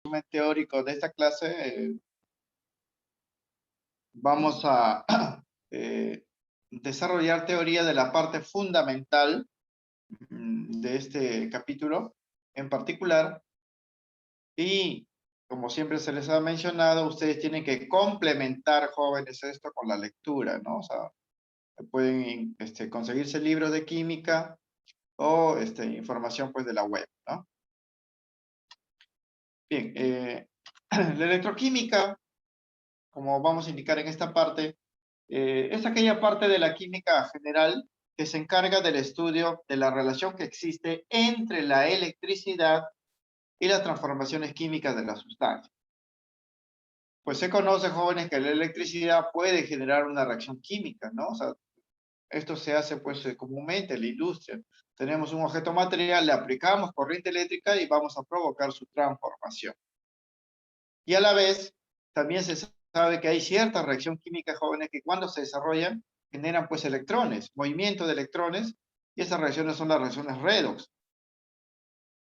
resumen teórico de esta clase, vamos a desarrollar teoría de la parte fundamental de este capítulo en particular. Y como siempre se les ha mencionado, ustedes tienen que complementar, jóvenes, esto con la lectura, ¿no? O sea, pueden conseguirse libros de química o información pues de la web, ¿no? Bien, la electroquímica, como vamos a indicar en esta parte, es aquella parte de la química general que se encarga del estudio de la relación que existe entre la electricidad y las transformaciones químicas de la sustancia. Pues se conoce, jóvenes, que la electricidad puede generar una reacción química, ¿no? O sea, esto se hace pues comúnmente en la industria. Tenemos un objeto material, le aplicamos corriente eléctrica y vamos a provocar su transformación. Y a la vez, también se sabe que hay cierta reacción química, jóvenes, que cuando se desarrollan generan pues electrones, movimiento de electrones, y esas reacciones son las reacciones redox.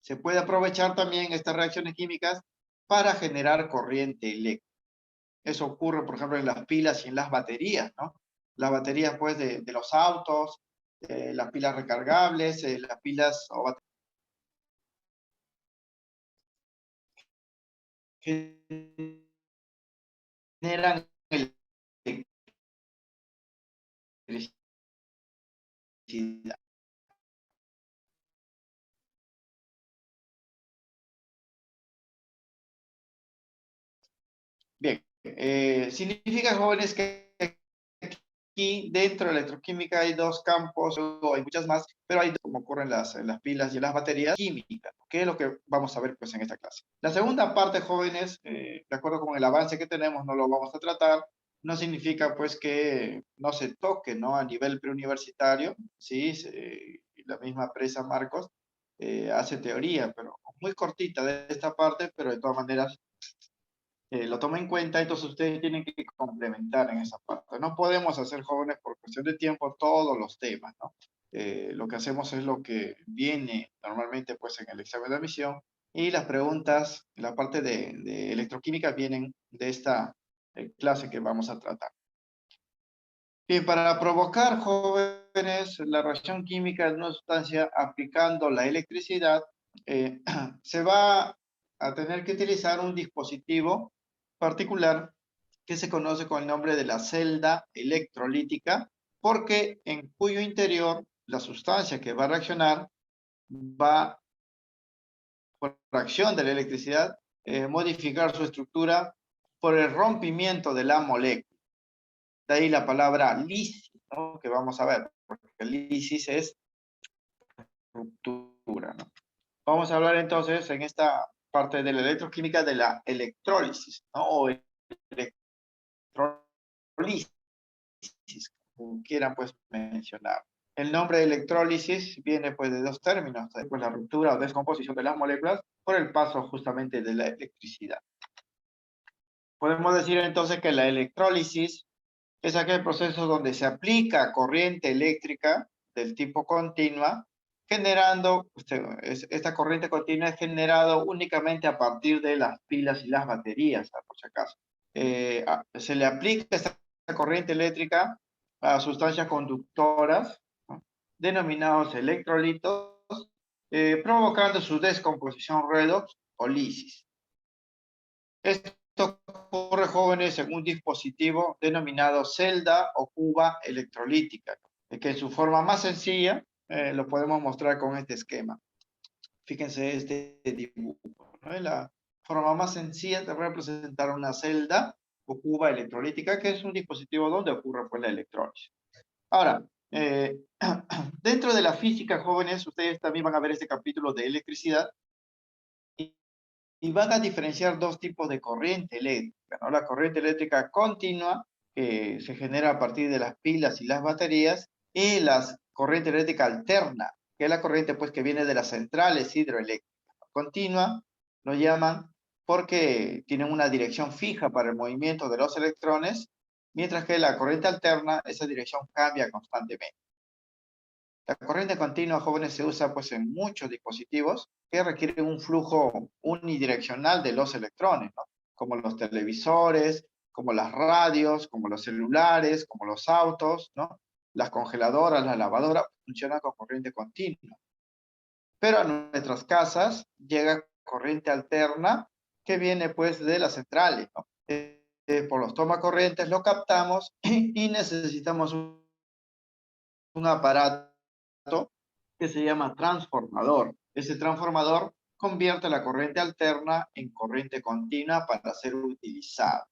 Se puede aprovechar también estas reacciones químicas para generar corriente eléctrica. Eso ocurre, por ejemplo, en las pilas y en las baterías, ¿no? Las baterías, pues, de los autos, las pilas recargables, las pilas o generan electricidad. Bien, significa, jóvenes, que aquí dentro de la electroquímica hay dos campos, o hay muchas más, pero hay, como ocurre en las pilas y en las baterías, química, que es lo que vamos a ver pues en esta clase. La segunda parte, jóvenes, de acuerdo con el avance que tenemos, no lo vamos a tratar. No significa pues que no se toque, ¿no? A nivel preuniversitario, sí, la misma presa Marcos hace teoría, pero muy cortita de esta parte, pero de todas maneras lo toma en cuenta. Entonces ustedes tienen que complementar en esa parte. No podemos hacer, jóvenes, por cuestión de tiempo, todos los temas, ¿no? Lo que hacemos es lo que viene normalmente pues en el examen de admisión, y las preguntas, la parte de electroquímica, vienen de esta clase que vamos a tratar. Bien, para provocar, jóvenes, la reacción química de una sustancia aplicando la electricidad, se va a tener que utilizar un dispositivo particular que se conoce con el nombre de la celda electrolítica, porque en cuyo interior la sustancia que va a reaccionar va, por acción de la electricidad, modificar su estructura por el rompimiento de la molécula. De ahí la palabra lisis, ¿no? Que vamos a ver, porque lisis es ruptura, ¿no? Vamos a hablar entonces en esta parte de la electroquímica de la electrólisis, ¿no? O electrolisis, como quieran pues mencionar. El nombre de electrólisis viene pues de dos términos, pues la ruptura o descomposición de las moléculas por el paso justamente de la electricidad. Podemos decir entonces que la electrólisis es aquel proceso donde se aplica corriente eléctrica del tipo continua, generando, esta corriente continua es generada únicamente a partir de las pilas y las baterías, por si acaso. Se le aplica esta corriente eléctrica a sustancias conductoras, ¿no?, denominados electrolitos, provocando su descomposición redox o lisis. Esto ocurre, jóvenes, en un dispositivo denominado celda o cuba electrolítica, que en su forma más sencilla lo podemos mostrar con este esquema. Fíjense este dibujo, ¿no? En la forma más sencilla de representar una celda o cuba electrolítica, que es un dispositivo donde ocurre pues la electrólisis. Ahora, dentro de la física, jóvenes, ustedes también van a ver este capítulo de electricidad, y van a diferenciar dos tipos de corriente eléctrica, ¿no? La corriente eléctrica continua, que se genera a partir de las pilas y las baterías, y la corriente eléctrica alterna, que es la corriente pues que viene de las centrales hidroeléctricas. Continua lo llaman porque tienen una dirección fija para el movimiento de los electrones, mientras que la corriente alterna, esa dirección cambia constantemente. La corriente continua, jóvenes, se usa pues en muchos dispositivos que requieren un flujo unidireccional de los electrones, ¿no? Como los televisores, como las radios, como los celulares, como los autos, ¿no? Las congeladoras, las lavadoras funcionan con corriente continua. Pero a nuestras casas llega corriente alterna que viene pues de las centrales, ¿no? Por los tomacorrientes lo captamos y necesitamos un aparato que se llama transformador. Ese transformador convierte la corriente alterna en corriente continua para ser utilizada.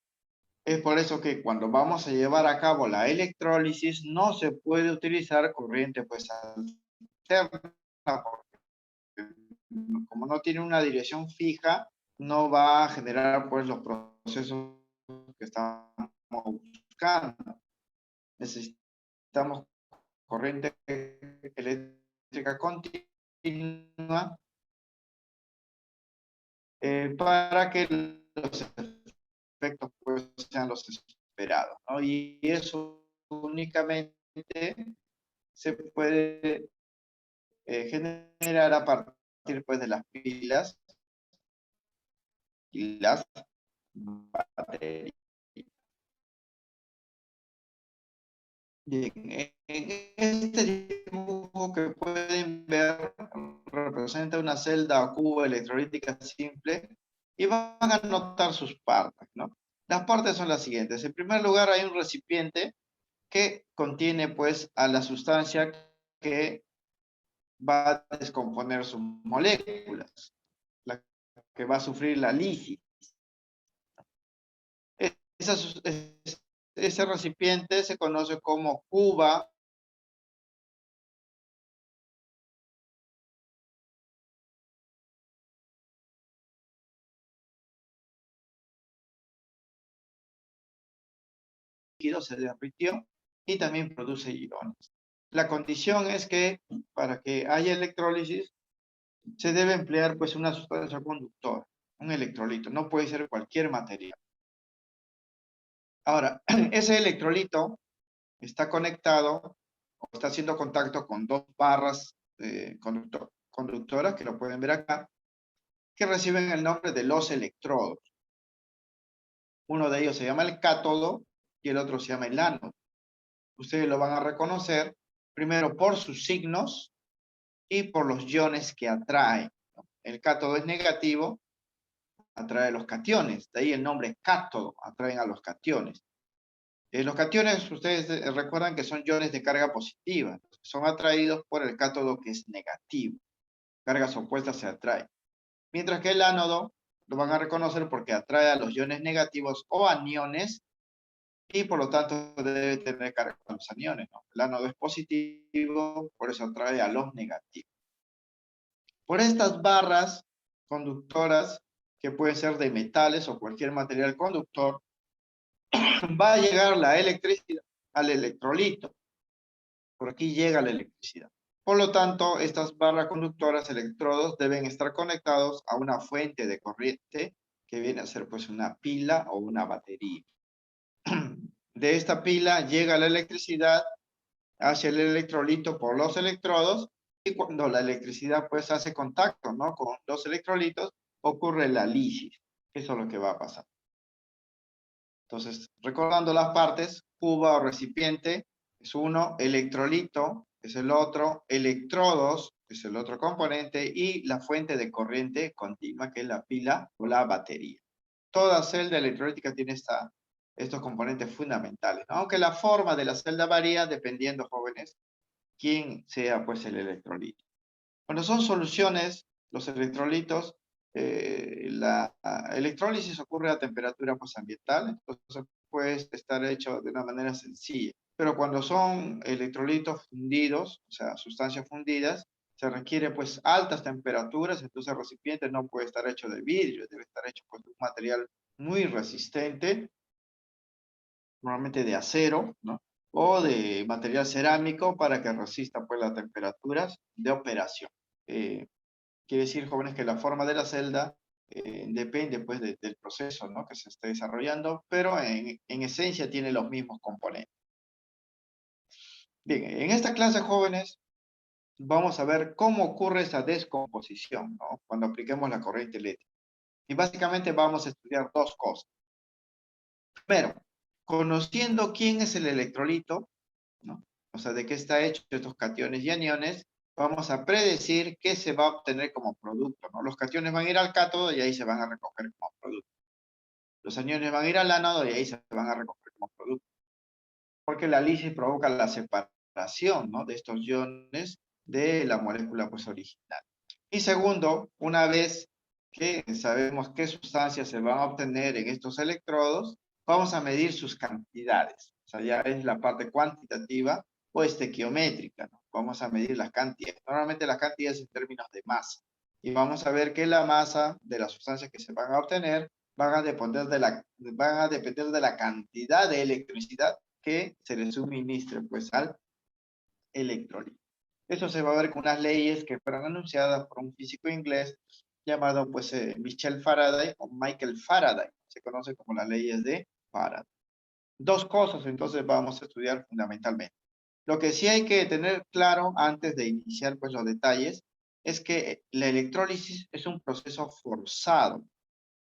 Es por eso que cuando vamos a llevar a cabo la electrólisis no se puede utilizar corriente pues alterna, porque como no tiene una dirección fija, no va a generar pues los procesos que estamos buscando. Necesitamos corriente eléctrica continua para que los efectos pues, sean los esperados, ¿no? Y eso únicamente se puede generar a partir pues, de las pilas y las baterías. Bien, en este dibujo que pueden ver representa una celda o cubo electrolítica simple y van a notar sus partes, ¿no? Las partes son las siguientes. En primer lugar hay un recipiente que contiene pues a la sustancia que va a descomponer sus moléculas, la que va a sufrir la lisis. Esa, ese recipiente se conoce como cuba líquido, se derritió y también produce iones. La condición es que para que haya electrólisis se debe emplear pues una sustancia conductora, un electrolito, no puede ser cualquier material. Ahora, ese electrolito está conectado o está haciendo contacto con dos barras conductoras, que lo pueden ver acá, que reciben el nombre de los electrodos. Uno de ellos se llama el cátodo y el otro se llama el ánodo. Ustedes lo van a reconocer primero por sus signos y por los iones que atrae. El cátodo es negativo, atrae los cationes, de ahí el nombre cátodo, atraen a los cationes. Los cationes, ustedes recuerdan que son iones de carga positiva, son atraídos por el cátodo que es negativo. Cargas opuestas se atraen. Mientras que el ánodo lo van a reconocer porque atrae a los iones negativos o aniones y por lo tanto debe tener carga con los aniones, ¿no? El ánodo es positivo, por eso atrae a los negativos. Por estas barras conductoras, que pueden ser de metales o cualquier material conductor, va a llegar la electricidad al electrolito. Por aquí llega la electricidad. Por lo tanto, estas barras conductoras, electrodos, deben estar conectados a una fuente de corriente que viene a ser pues una pila o una batería. De esta pila llega la electricidad hacia el electrolito por los electrodos y cuando la electricidad pues hace contacto, ¿no?, con los electrolitos, ocurre la lisis. Eso es lo que va a pasar. Entonces, recordando las partes, cuba o recipiente es uno, electrolito es el otro, electrodos es el otro componente y la fuente de corriente continua que es la pila o la batería. Toda celda electrolítica tiene estos componentes fundamentales, ¿no? Aunque la forma de la celda varía dependiendo, jóvenes, quién sea pues el electrolito. Cuando son soluciones, los electrolitos, la electrólisis ocurre a temperatura pues, ambiental, entonces puede estar hecho de una manera sencilla. Pero cuando son electrolitos fundidos, o sea, sustancias fundidas, se requiere pues altas temperaturas, entonces el recipiente no puede estar hecho de vidrio, debe estar hecho pues, de un material muy resistente, normalmente de acero, ¿no?, o de material cerámico para que resista pues las temperaturas de operación. Quiere decir, jóvenes, que la forma de la celda depende pues del proceso, ¿no?, que se esté desarrollando, pero en esencia tiene los mismos componentes. Bien, en esta clase, jóvenes, vamos a ver cómo ocurre esa descomposición, ¿no? Cuando apliquemos la corriente eléctrica. Y básicamente vamos a estudiar dos cosas. Primero, conociendo quién es el electrolito, ¿no? O sea, de qué está hecho estos cationes y aniones, vamos a predecir qué se va a obtener como producto, ¿no? Los cationes van a ir al cátodo y ahí se van a recoger como producto. Los aniones van a ir al ánodo y ahí se van a recoger como producto. Porque la lisis provoca la separación, ¿no? De estos iones de la molécula pues original. Y segundo, una vez que sabemos qué sustancias se van a obtener en estos electrodos, vamos a medir sus cantidades. O sea, ya es la parte cuantitativa o estequiométrica, ¿no? Vamos a medir las cantidades. Normalmente las cantidades en términos de masa. Y vamos a ver que la masa de las sustancias que se van a obtener van a depender de la cantidad de electricidad que se le suministre pues al electrolito. Eso se va a ver con unas leyes que fueron anunciadas por un físico inglés llamado pues Michel Faraday o Michael Faraday. Se conoce como las leyes de Faraday. Dos cosas entonces vamos a estudiar fundamentalmente. Lo que sí hay que tener claro antes de iniciar pues los detalles es que la electrólisis es un proceso forzado.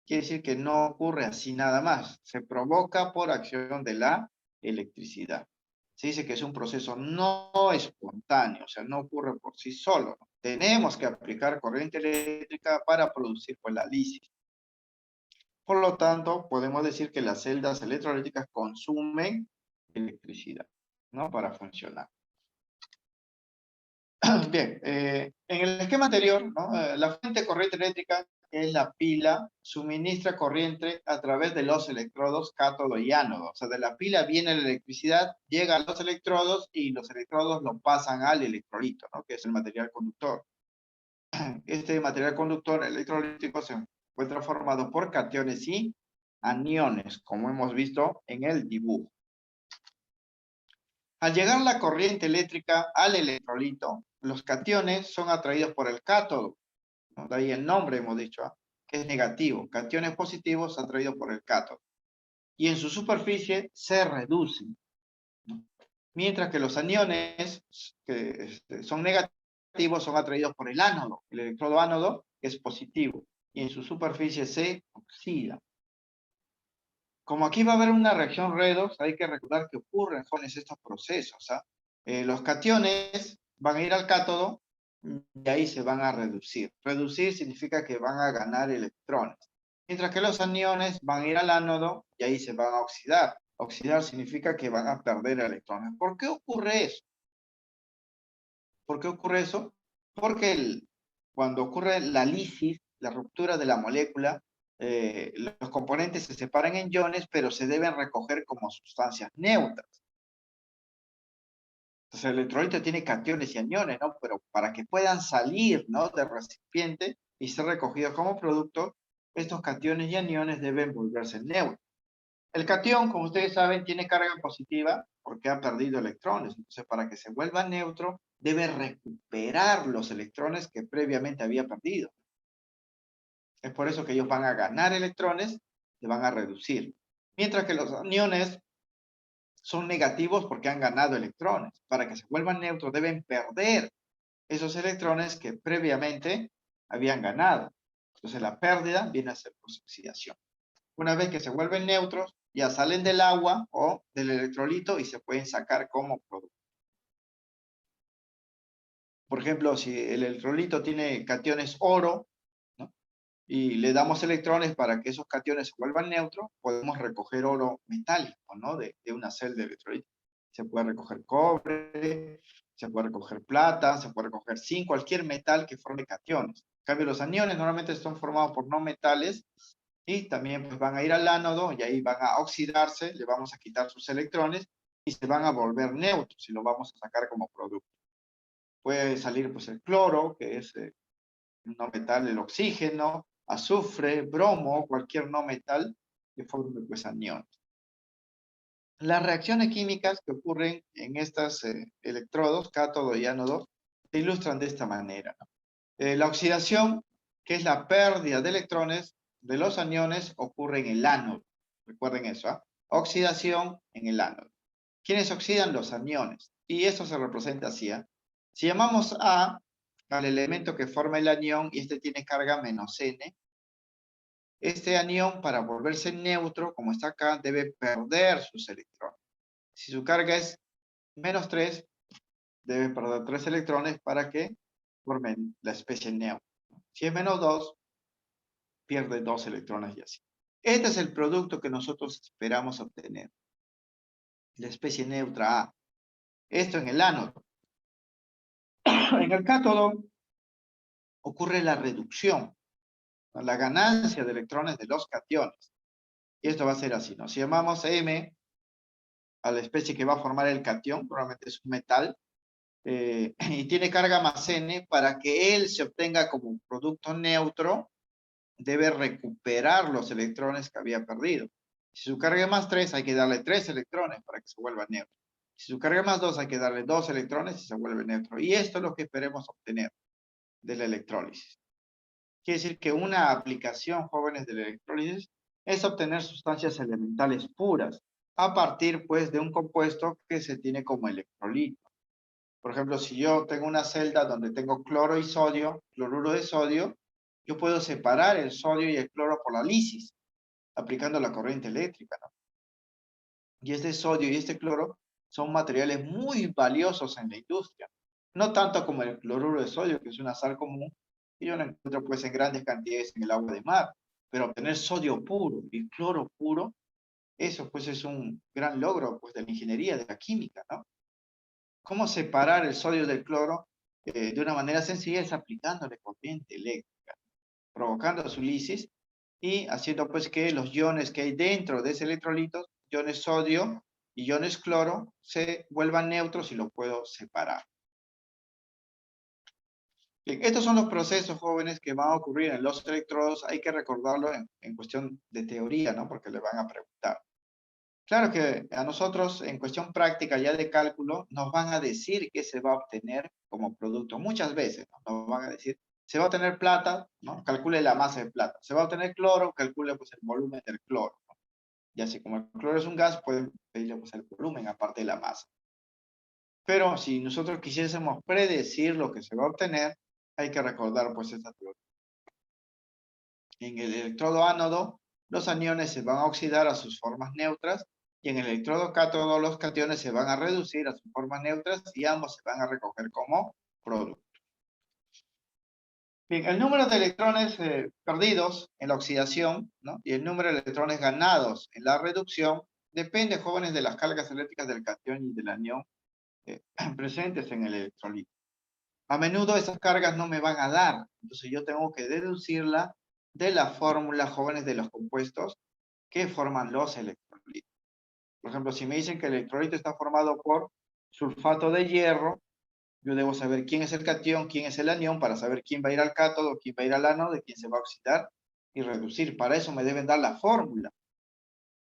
Quiere decir que no ocurre así nada más. Se provoca por acción de la electricidad. Se dice que es un proceso no espontáneo, o sea, no ocurre por sí solo, ¿no? Tenemos que aplicar corriente eléctrica para producir pues, la lisis. Por lo tanto, podemos decir que las celdas electrolíticas consumen electricidad, ¿no? Para funcionar. Bien, en el esquema anterior, ¿no? La fuente de corriente eléctrica, que es la pila, suministra corriente a través de los electrodos cátodo y ánodo. O sea, de la pila viene la electricidad, llega a los electrodos y los electrodos lo pasan al electrolito, ¿no? Que es el material conductor. Este material conductor electrolítico se encuentra formado por cationes y aniones, como hemos visto en el dibujo. Al llegar la corriente eléctrica al electrolito, los cationes son atraídos por el cátodo, ¿no? De ahí el nombre hemos dicho, ¿eh? Que es negativo. Cationes positivos atraídos por el cátodo. Y en su superficie se reducen, ¿no? Mientras que los aniones que son negativos son atraídos por el ánodo. El electrodo ánodo es positivo y en su superficie se oxida. Como aquí va a haber una reacción redox, hay que recordar que ocurren jóvenes estos procesos. Los cationes van a ir al cátodo y ahí se van a reducir. Reducir significa que van a ganar electrones. Mientras que los aniones van a ir al ánodo y ahí se van a oxidar. Oxidar significa que van a perder electrones. ¿Por qué ocurre eso? ¿Por qué ocurre eso? Porque cuando ocurre la lisis, la ruptura de la molécula, los componentes se separan en iones, pero se deben recoger como sustancias neutras. Entonces el electrolito tiene cationes y aniones, ¿no? Pero para que puedan salir, ¿no? Del recipiente y ser recogidos como producto, estos cationes y aniones deben volverse neutros. El catión, como ustedes saben, tiene carga positiva porque ha perdido electrones. Entonces, para que se vuelva neutro, debe recuperar los electrones que previamente había perdido. Es por eso que ellos van a ganar electrones, se van a reducir. Mientras que los aniones son negativos porque han ganado electrones. Para que se vuelvan neutros, deben perder esos electrones que previamente habían ganado. Entonces, la pérdida viene a ser por oxidación. Una vez que se vuelven neutros, ya salen del agua o del electrolito y se pueden sacar como producto. Por ejemplo, si el electrolito tiene cationes oro, ¿no? Y le damos electrones para que esos cationes se vuelvan neutros, podemos recoger oro metálico, ¿no? De una celda de electrolito. Se puede recoger cobre, se puede recoger plata, se puede recoger zinc, cualquier metal que forme cationes. En cambio, los aniones normalmente son formados por no metales y también pues, van a ir al ánodo y ahí van a oxidarse, le vamos a quitar sus electrones y se van a volver neutros y lo vamos a sacar como producto. Puede salir pues el cloro, que es no metal, el oxígeno, azufre, bromo, cualquier no metal que forme pues aniones. Las reacciones químicas que ocurren en estos electrodos, cátodo y ánodo, se ilustran de esta manera, ¿no? La oxidación, que es la pérdida de electrones de los aniones, ocurre en el ánodo. Recuerden eso, ¿eh? Oxidación en el ánodo. ¿Quiénes oxidan? Los aniones. Y eso se representa así, ¿eh? Si llamamos A al elemento que forma el anión y este tiene carga -N, este anión para volverse neutro, como está acá, debe perder sus electrones. Si su carga es -3, debe perder 3 electrones para que formen la especie neutra. Si es -2, pierde 2 electrones y así. Este es el producto que nosotros esperamos obtener. La especie neutra A. Esto en el ánodo. En el cátodo ocurre la reducción, la ganancia de electrones de los cationes. Y esto va a ser así, ¿no? Si llamamos M a la especie que va a formar el catión, probablemente es un metal, y tiene carga +N, para que él se obtenga como un producto neutro, debe recuperar los electrones que había perdido. Si su carga es +3, hay que darle 3 electrones para que se vuelva neutro. Si su carga es +2, hay que darle 2 electrones y se vuelve neutro. Y esto es lo que esperemos obtener de la electrólisis. Quiere decir que una aplicación, jóvenes, de la electrólisis es obtener sustancias elementales puras a partir, pues, de un compuesto que se tiene como electrolito. Por ejemplo, si yo tengo una celda donde tengo cloro y sodio, cloruro de sodio, yo puedo separar el sodio y el cloro por la lisis, aplicando la corriente eléctrica, ¿no? Y este sodio y este cloro son materiales muy valiosos en la industria. No tanto como el cloruro de sodio, que es una sal común, y yo lo encuentro pues en grandes cantidades en el agua de mar. Pero obtener sodio puro y cloro puro, eso pues es un gran logro pues de la ingeniería, de la química, ¿no? ¿Cómo separar el sodio del cloro? De una manera sencilla es aplicándole corriente eléctrica, provocando su lisis y haciendo pues que los iones que hay dentro de ese electrolito, iones sodio y iones cloro, se vuelvan neutros y lo puedo separar. Bien, estos son los procesos, jóvenes, que van a ocurrir en los electrodos. Hay que recordarlo en cuestión de teoría, ¿no? Porque le van a preguntar. Claro que a nosotros, en cuestión práctica ya de cálculo, nos van a decir qué se va a obtener como producto. Muchas veces, ¿no? Nos van a decir, se va a obtener plata, ¿no? Calcule la masa de plata. Se va a obtener cloro, calcule pues el volumen del cloro, ¿no? Y así como el cloro es un gas, pueden pedirle pues el volumen aparte de la masa. Pero si nosotros quisiésemos predecir lo que se va a obtener, hay que recordar pues esta teoría. En el electrodo ánodo, los aniones se van a oxidar a sus formas neutras, y en el electrodo cátodo los cationes se van a reducir a sus formas neutras y ambos se van a recoger como producto. Bien, el número de electrones perdidos en la oxidación, ¿no? Y el número de electrones ganados en la reducción depende, jóvenes, de las cargas eléctricas del catión y del anión presentes en el electrolito. A menudo esas cargas no me van a dar, entonces yo tengo que deducirla de la fórmula, jóvenes, de los compuestos que forman los electrolitos. Por ejemplo, si me dicen que el electrolito está formado por sulfato de hierro, yo debo saber quién es el catión, quién es el anión, para saber quién va a ir al cátodo, quién va a ir al ánodo, de quién se va a oxidar y reducir. Para eso me deben dar la fórmula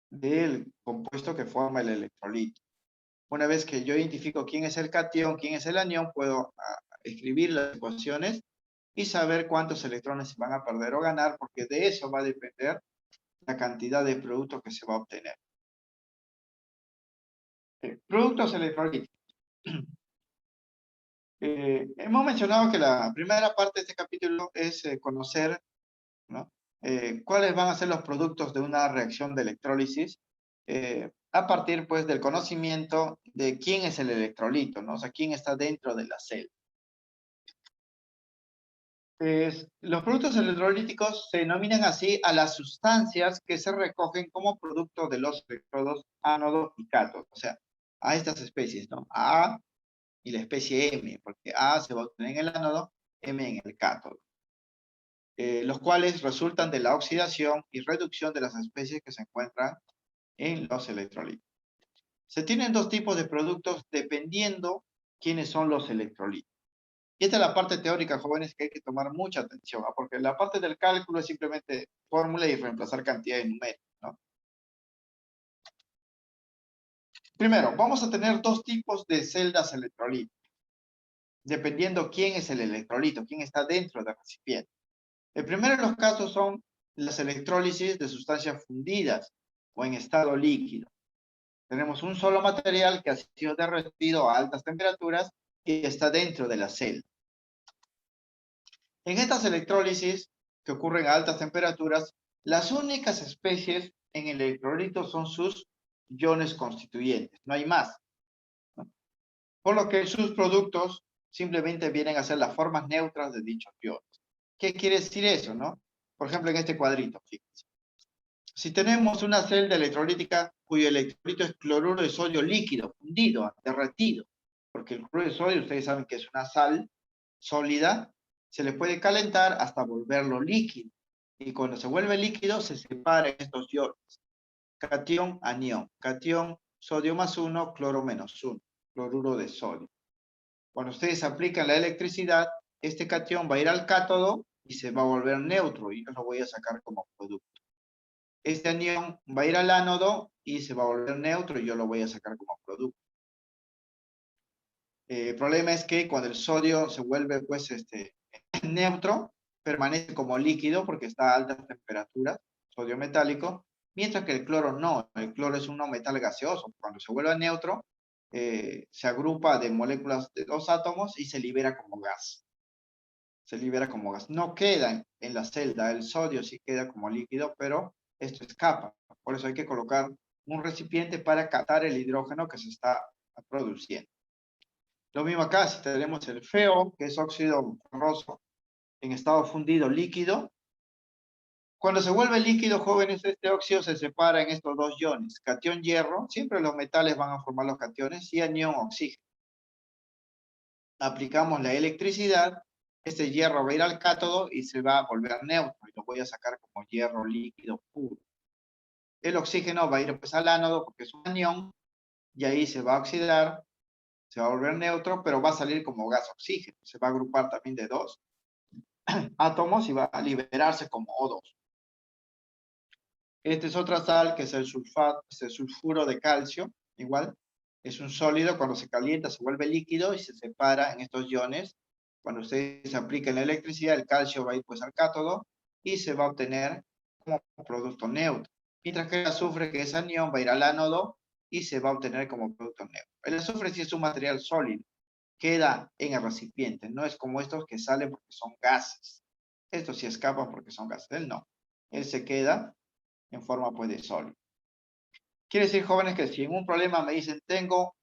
del compuesto que forma el electrolito. Una vez que yo identifico quién es el catión, quién es el anión, puedo escribir las ecuaciones y saber cuántos electrones se van a perder o ganar, porque de eso va a depender la cantidad de producto que se va a obtener. Productos electrolíticos. Hemos mencionado que la primera parte de este capítulo es conocer, ¿no? Cuáles van a ser los productos de una reacción de electrólisis, a partir pues del conocimiento de quién es el electrolito, ¿no? O sea, quién está dentro de la celda. Los productos electrolíticos se denominan así a las sustancias que se recogen como producto de los electrodos ánodo y cátodo, o sea, a estas especies, ¿no? A y la especie M, porque A se va a obtener en el ánodo, M en el cátodo, los cuales resultan de la oxidación y reducción de las especies que se encuentran en los electrolitos. Se tienen dos tipos de productos dependiendo quiénes son los electrolitos. Y esta es la parte teórica, jóvenes, que hay que tomar mucha atención, ¿no? Porque la parte del cálculo es simplemente fórmula y reemplazar cantidades numéricas, ¿no? Primero, vamos a tener dos tipos de celdas electrolíticas, dependiendo quién es el electrolito, quién está dentro del recipiente. El primero de los casos son las electrólisis de sustancias fundidas o en estado líquido. Tenemos un solo material que ha sido derretido a altas temperaturas y está dentro de la celda. En estas electrólisis que ocurren a altas temperaturas, las únicas especies en el electrolito son sus iones constituyentes, no hay más, ¿no? Por lo que sus productos simplemente vienen a ser las formas neutras de dichos iones. ¿Qué quiere decir eso, no? Por ejemplo, en este cuadrito, fíjense. Si tenemos una celda electrolítica cuyo electrolito es cloruro de sodio líquido, fundido, derretido, porque el cloruro de sodio, ustedes saben que es una sal sólida, se le puede calentar hasta volverlo líquido. Y cuando se vuelve líquido, se separan estos iones. Catión, anión. Catión, sodio más 1, cloro menos 1. Cloruro de sodio. Cuando ustedes aplican la electricidad, este catión va a ir al cátodo y se va a volver neutro y yo lo voy a sacar como producto. Este anión va a ir al ánodo y se va a volver neutro y yo lo voy a sacar como producto. El problema es que cuando el sodio se vuelve pues neutro, permanece como líquido porque está a altas temperaturas, sodio metálico, mientras que el cloro no. El cloro es un no metal gaseoso. Cuando se vuelve neutro, se agrupa de moléculas de 2 átomos y se libera como gas. Se libera como gas. No queda en la celda. El sodio sí queda como líquido, pero esto escapa. Por eso hay que colocar un recipiente para captar el hidrógeno que se está produciendo. Lo mismo acá, si tenemos el FeO, que es óxido ferroso en estado fundido líquido. Cuando se vuelve líquido, jóvenes, este óxido se separa en estos dos iones, catión hierro, siempre los metales van a formar los cationes, y anión oxígeno. Aplicamos la electricidad, este hierro va a ir al cátodo y se va a volver neutro, y lo voy a sacar como hierro líquido puro. El oxígeno va a ir pues al ánodo porque es un anión, y ahí se va a oxidar, se va a volver neutro, pero va a salir como gas oxígeno, se va a agrupar también de 2 átomos y va a liberarse como O2. Esta es otra sal que es el sulfato, es el sulfuro de calcio, igual. Es un sólido, cuando se calienta se vuelve líquido y se separa en estos iones. Cuando ustedes apliquen la electricidad, el calcio va a ir pues al cátodo y se va a obtener como producto neutro. Mientras que el azufre, que es anión, va a ir al ánodo y se va a obtener como producto neutro. El azufre sí es un material sólido, queda en el recipiente, no es como estos que salen porque son gases. Estos sí escapan porque son gases, él no. Él se queda en forma pues de sólido. Quiere decir, jóvenes, que si en un problema me dicen tengo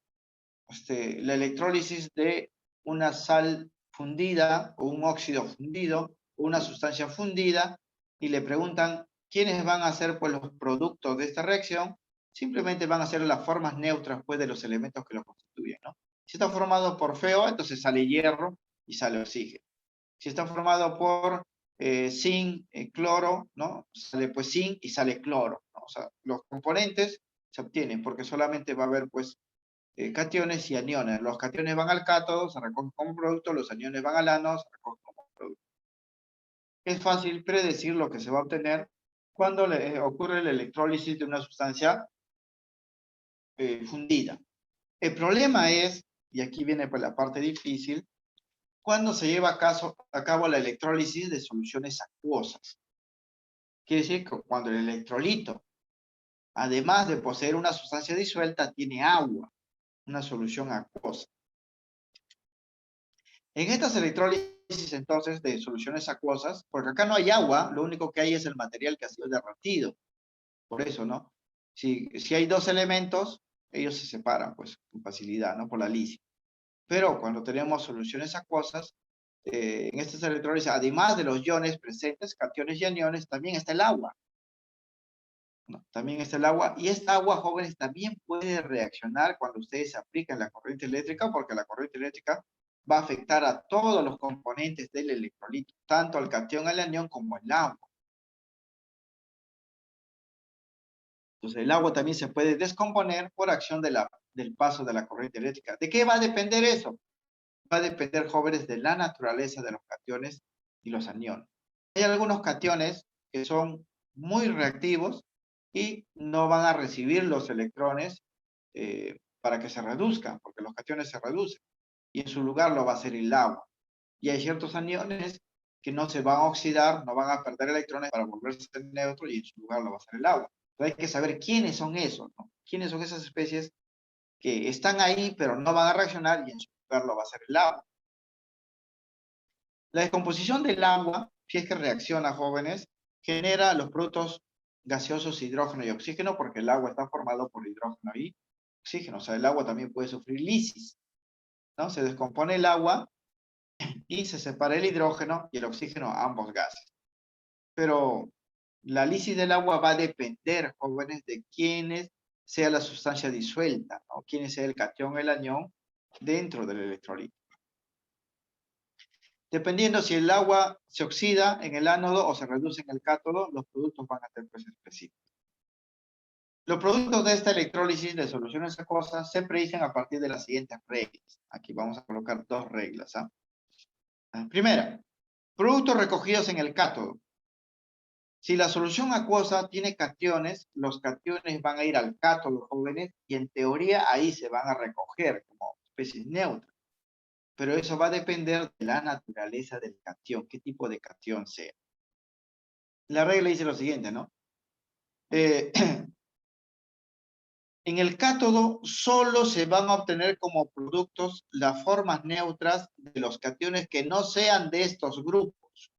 la electrólisis de una sal fundida o un óxido fundido o una sustancia fundida y le preguntan quiénes van a ser pues los productos de esta reacción, simplemente van a ser las formas neutras pues de los elementos que lo constituyen, ¿no? Si está formado por FeO, entonces sale hierro y sale oxígeno. Si está formado por zinc, cloro, ¿no? Sale pues zinc y sale cloro, ¿no? O sea, los componentes se obtienen porque solamente va a haber pues cationes y aniones. Los cationes van al cátodo, se recogen como producto, los aniones van al ánodo, se recogen como producto. Es fácil predecir lo que se va a obtener cuando ocurre la electrólisis de una sustancia fundida. El problema es, y aquí viene pues la parte difícil, cuando se lleva a cabo la electrólisis de soluciones acuosas. Quiere decir que cuando el electrolito, además de poseer una sustancia disuelta, tiene agua, una solución acuosa. En estas electrólisis, entonces, de soluciones acuosas, porque acá no hay agua, lo único que hay es el material que ha sido derretido. Por eso, ¿no? Si hay dos elementos, ellos se separan, pues, con facilidad, ¿no? Por la lisión. Pero cuando tenemos soluciones acuosas, en estas electrólisis, además de los iones presentes, cationes y aniones, también está el agua. ¿No? También está el agua. Y esta agua, jóvenes, también puede reaccionar cuando ustedes aplican la corriente eléctrica, porque la corriente eléctrica va a afectar a todos los componentes del electrolito, tanto al catión, al anión, como el agua. Entonces, el agua también se puede descomponer por acción del paso de la corriente eléctrica. ¿De qué va a depender eso? Va a depender, jóvenes, de la naturaleza de los cationes y los aniones. Hay algunos cationes que son muy reactivos y no van a recibir los electrones para que se reduzcan, porque los cationes se reducen, y en su lugar lo va a hacer el agua. Y hay ciertos aniones que no se van a oxidar, no van a perder electrones para volverse neutro, y en su lugar lo va a hacer el agua. Entonces hay que saber quiénes son esos, ¿no? Quiénes son esas especies que están ahí, pero no van a reaccionar, y en su lugar lo va a hacer el agua. La descomposición del agua, si es que reacciona, jóvenes, genera los productos gaseosos hidrógeno y oxígeno, porque el agua está formado por hidrógeno y oxígeno. O sea, el agua también puede sufrir lisis, ¿no? Se descompone el agua y se separa el hidrógeno y el oxígeno, ambos gases. Pero la lisis del agua va a depender, jóvenes, de quién sea la sustancia disuelta, ¿no? Quién sea el catión o el anión dentro del electrolito. Dependiendo si el agua se oxida en el ánodo o se reduce en el cátodo, los productos van a ser pues específicos. Los productos de esta electrólisis de soluciones acuosas se predicen a partir de las siguientes reglas. Aquí vamos a colocar dos reglas. Primera, productos recogidos en el cátodo. Si la solución acuosa tiene cationes, los cationes van a ir al cátodo, jóvenes, y en teoría ahí se van a recoger como especies neutras. Pero eso va a depender de la naturaleza del catión, qué tipo de catión sea. La regla dice lo siguiente, ¿no? En el cátodo solo se van a obtener como productos las formas neutras de los cationes que no sean de estos grupos,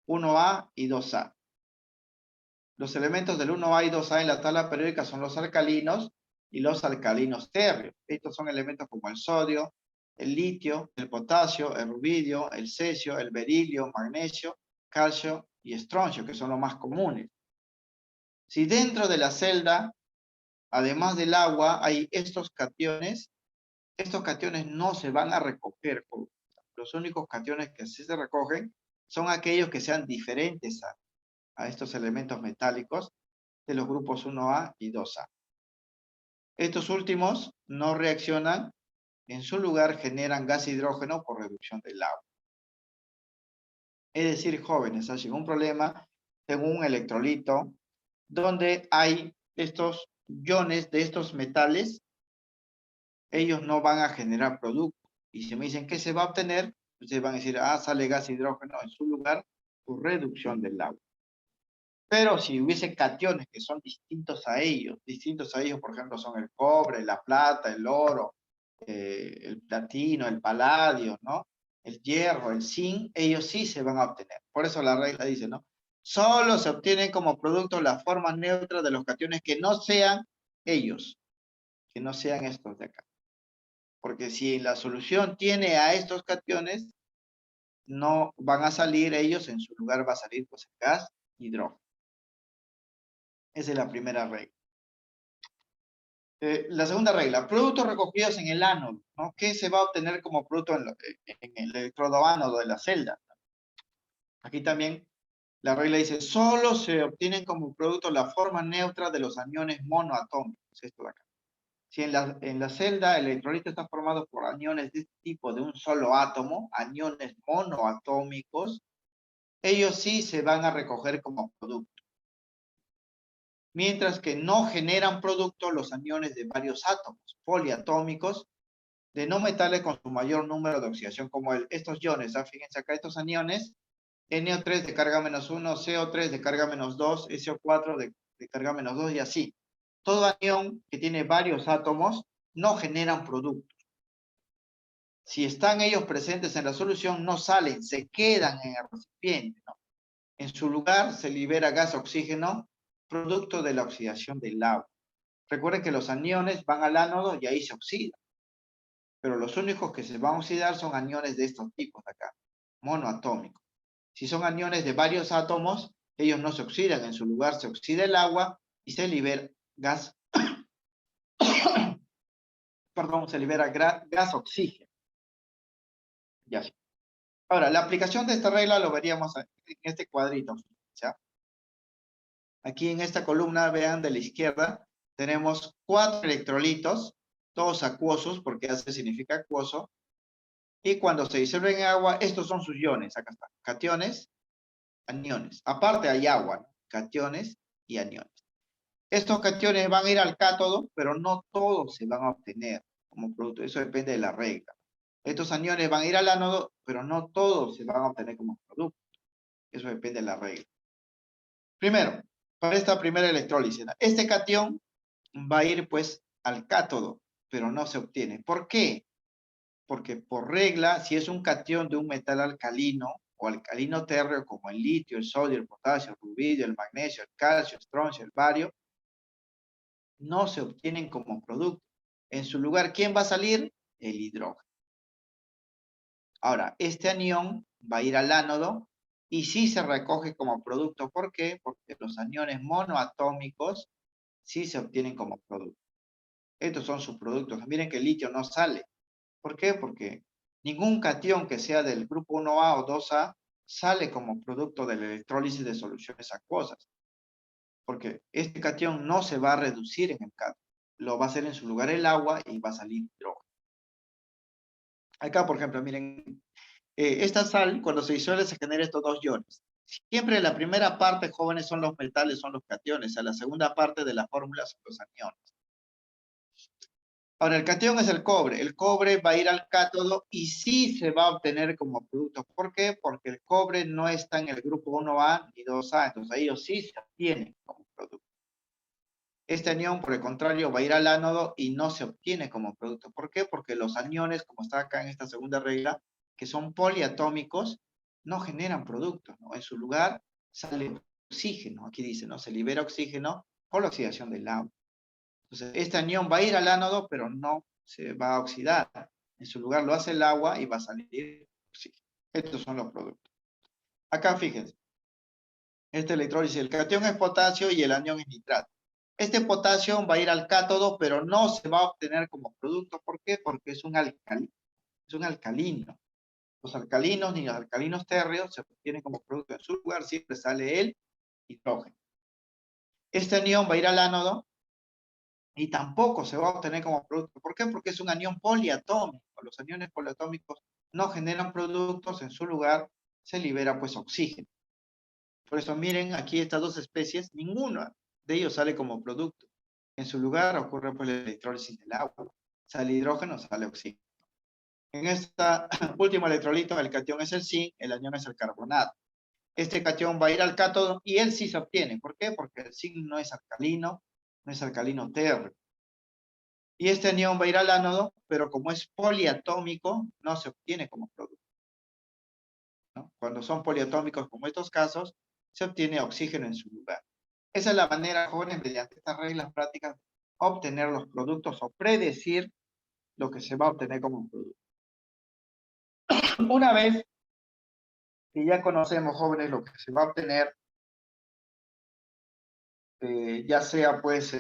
1A y 2A. Los elementos del 1A y 2A en la tabla periódica son los alcalinos y los alcalinos térreos. Estos son elementos como el sodio, el litio, el potasio, el rubidio, el cesio, el berilio, magnesio, calcio y estroncio, que son los más comunes. Si dentro de la celda, además del agua, hay estos cationes no se van a recoger. Los únicos cationes que sí se recogen son aquellos que sean diferentes a estos elementos metálicos de los grupos 1A y 2A. Estos últimos no reaccionan, en su lugar generan gas hidrógeno por reducción del agua. Es decir, jóvenes, hay un problema en un electrolito donde hay estos iones de estos metales, ellos no van a generar producto. Y si me dicen ¿qué se va a obtener? Ustedes van a decir, sale gas hidrógeno, en su lugar por reducción del agua. Pero si hubiese cationes que son distintos a ellos, por ejemplo, son el cobre, la plata, el oro, el platino, el paladio, ¿no? El hierro, el zinc, ellos sí se van a obtener. Por eso la regla dice, ¿no? Solo se obtienen como producto las formas neutras de los cationes que no sean ellos, que no sean estos de acá. Porque si la solución tiene a estos cationes, no van a salir ellos, en su lugar va a salir pues el gas hidrógeno. Esa es la primera regla. La segunda regla, productos recogidos en el ánodo, ¿no? ¿Qué se va a obtener como producto en el electrodo ánodo de la celda? Aquí también la regla dice, solo se obtienen como producto la forma neutra de los aniones monoatómicos. Esto de acá. Si en la celda el electrolito está formado por aniones de este tipo de un solo átomo, aniones monoatómicos, ellos sí se van a recoger como producto. Mientras que no generan producto los aniones de varios átomos, poliatómicos, de no metales con su mayor número de oxidación, como estos iones. Fíjense acá, estos aniones, NO3 de carga -1, CO3 de carga -2, SO4 de carga -2 y así. Todo anión que tiene varios átomos no generan productos. Si están ellos presentes en la solución, no salen, se quedan en el recipiente, ¿no? En su lugar se libera gas oxígeno, producto de la oxidación del agua. Recuerden que los aniones van al ánodo y ahí se oxidan. Pero los únicos que se van a oxidar son aniones de estos tipos de acá, monoatómicos. Si son aniones de varios átomos, ellos no se oxidan, en su lugar se oxida el agua y se libera gas, perdón, se libera gas oxígeno. Ya. Ahora, la aplicación de esta regla lo veríamos en este cuadrito. ¿Ya? Aquí en esta columna, vean de la izquierda, tenemos 4 electrolitos, todos acuosos, porque AC significa acuoso, y cuando se disuelven en agua, estos son sus iones, acá están, cationes, aniones. Aparte hay agua, ¿no? Cationes y aniones. Estos cationes van a ir al cátodo, pero no todos se van a obtener como producto, eso depende de la regla. Estos aniones van a ir al ánodo, pero no todos se van a obtener como producto, eso depende de la regla. Primero, para esta primera electrólisis, este catión va a ir pues al cátodo, pero no se obtiene. ¿Por qué? Porque por regla, si es un catión de un metal alcalino o alcalino térreo como el litio, el sodio, el potasio, el rubidio, el magnesio, el calcio, el estroncio, el bario, no se obtienen como producto. En su lugar, ¿quién va a salir? El hidrógeno. Ahora, este anión va a ir al ánodo y sí se recoge como producto. ¿Por qué? Porque los aniones monoatómicos sí se obtienen como producto. Estos son sus productos. Miren que el litio no sale. ¿Por qué? Porque ningún catión que sea del grupo 1A o 2A sale como producto de la electrólisis de soluciones acuosas. Porque este catión no se va a reducir en el cátodo. Lo va a hacer en su lugar el agua y va a salir hidrógeno. Acá, por ejemplo, miren, esta sal, cuando se disuelve, se genera estos dos iones. Siempre la primera parte, jóvenes, son los metales, son los cationes. A la segunda parte de la fórmula son los aniones. Ahora, el catión es el cobre. El cobre va a ir al cátodo y sí se va a obtener como producto. ¿Por qué? Porque el cobre no está en el grupo 1A ni 2A. Entonces, ellos sí se obtienen como producto. Este anión, por el contrario, va a ir al ánodo y no se obtiene como producto. ¿Por qué? Porque los aniones, como está acá en esta segunda regla, que son poliatómicos, no generan productos, ¿no? En su lugar sale oxígeno. Aquí dice, ¿no? Se libera oxígeno por la oxidación del agua. Entonces, este anión va a ir al ánodo, pero no se va a oxidar. En su lugar lo hace el agua y va a salir oxígeno. Estos son los productos. Acá fíjense. Este electrólisis, el catión es potasio y el anión es nitrato. Este potasio va a ir al cátodo, pero no se va a obtener como producto. ¿Por qué? Porque es un alcalino. Es un alcalino. Los alcalinos ni los alcalinos térreos se obtienen como producto. En su lugar siempre sale el hidrógeno. Este anión va a ir al ánodo y tampoco se va a obtener como producto. ¿Por qué? Porque es un anión poliatómico. Los aniones poliatómicos no generan productos, en su lugar se libera pues oxígeno. Por eso miren aquí estas dos especies, ninguna de ellos sale como producto. En su lugar ocurre pues la electrólisis del agua. Sale hidrógeno, sale oxígeno. En este último electrolito, el catión es el zinc, el anión es el carbonato. Este catión va a ir al cátodo y él sí se obtiene. ¿Por qué? Porque el zinc no es alcalino térreo. Y este anión va a ir al ánodo, pero como es poliatómico, no se obtiene como producto, ¿no? Cuando son poliatómicos, como estos casos, se obtiene oxígeno en su lugar. Esa es la manera, jóvenes, mediante estas reglas prácticas, obtener los productos o predecir lo que se va a obtener como producto. Una vez que ya conocemos, jóvenes, lo que se va a obtener, ya sea pues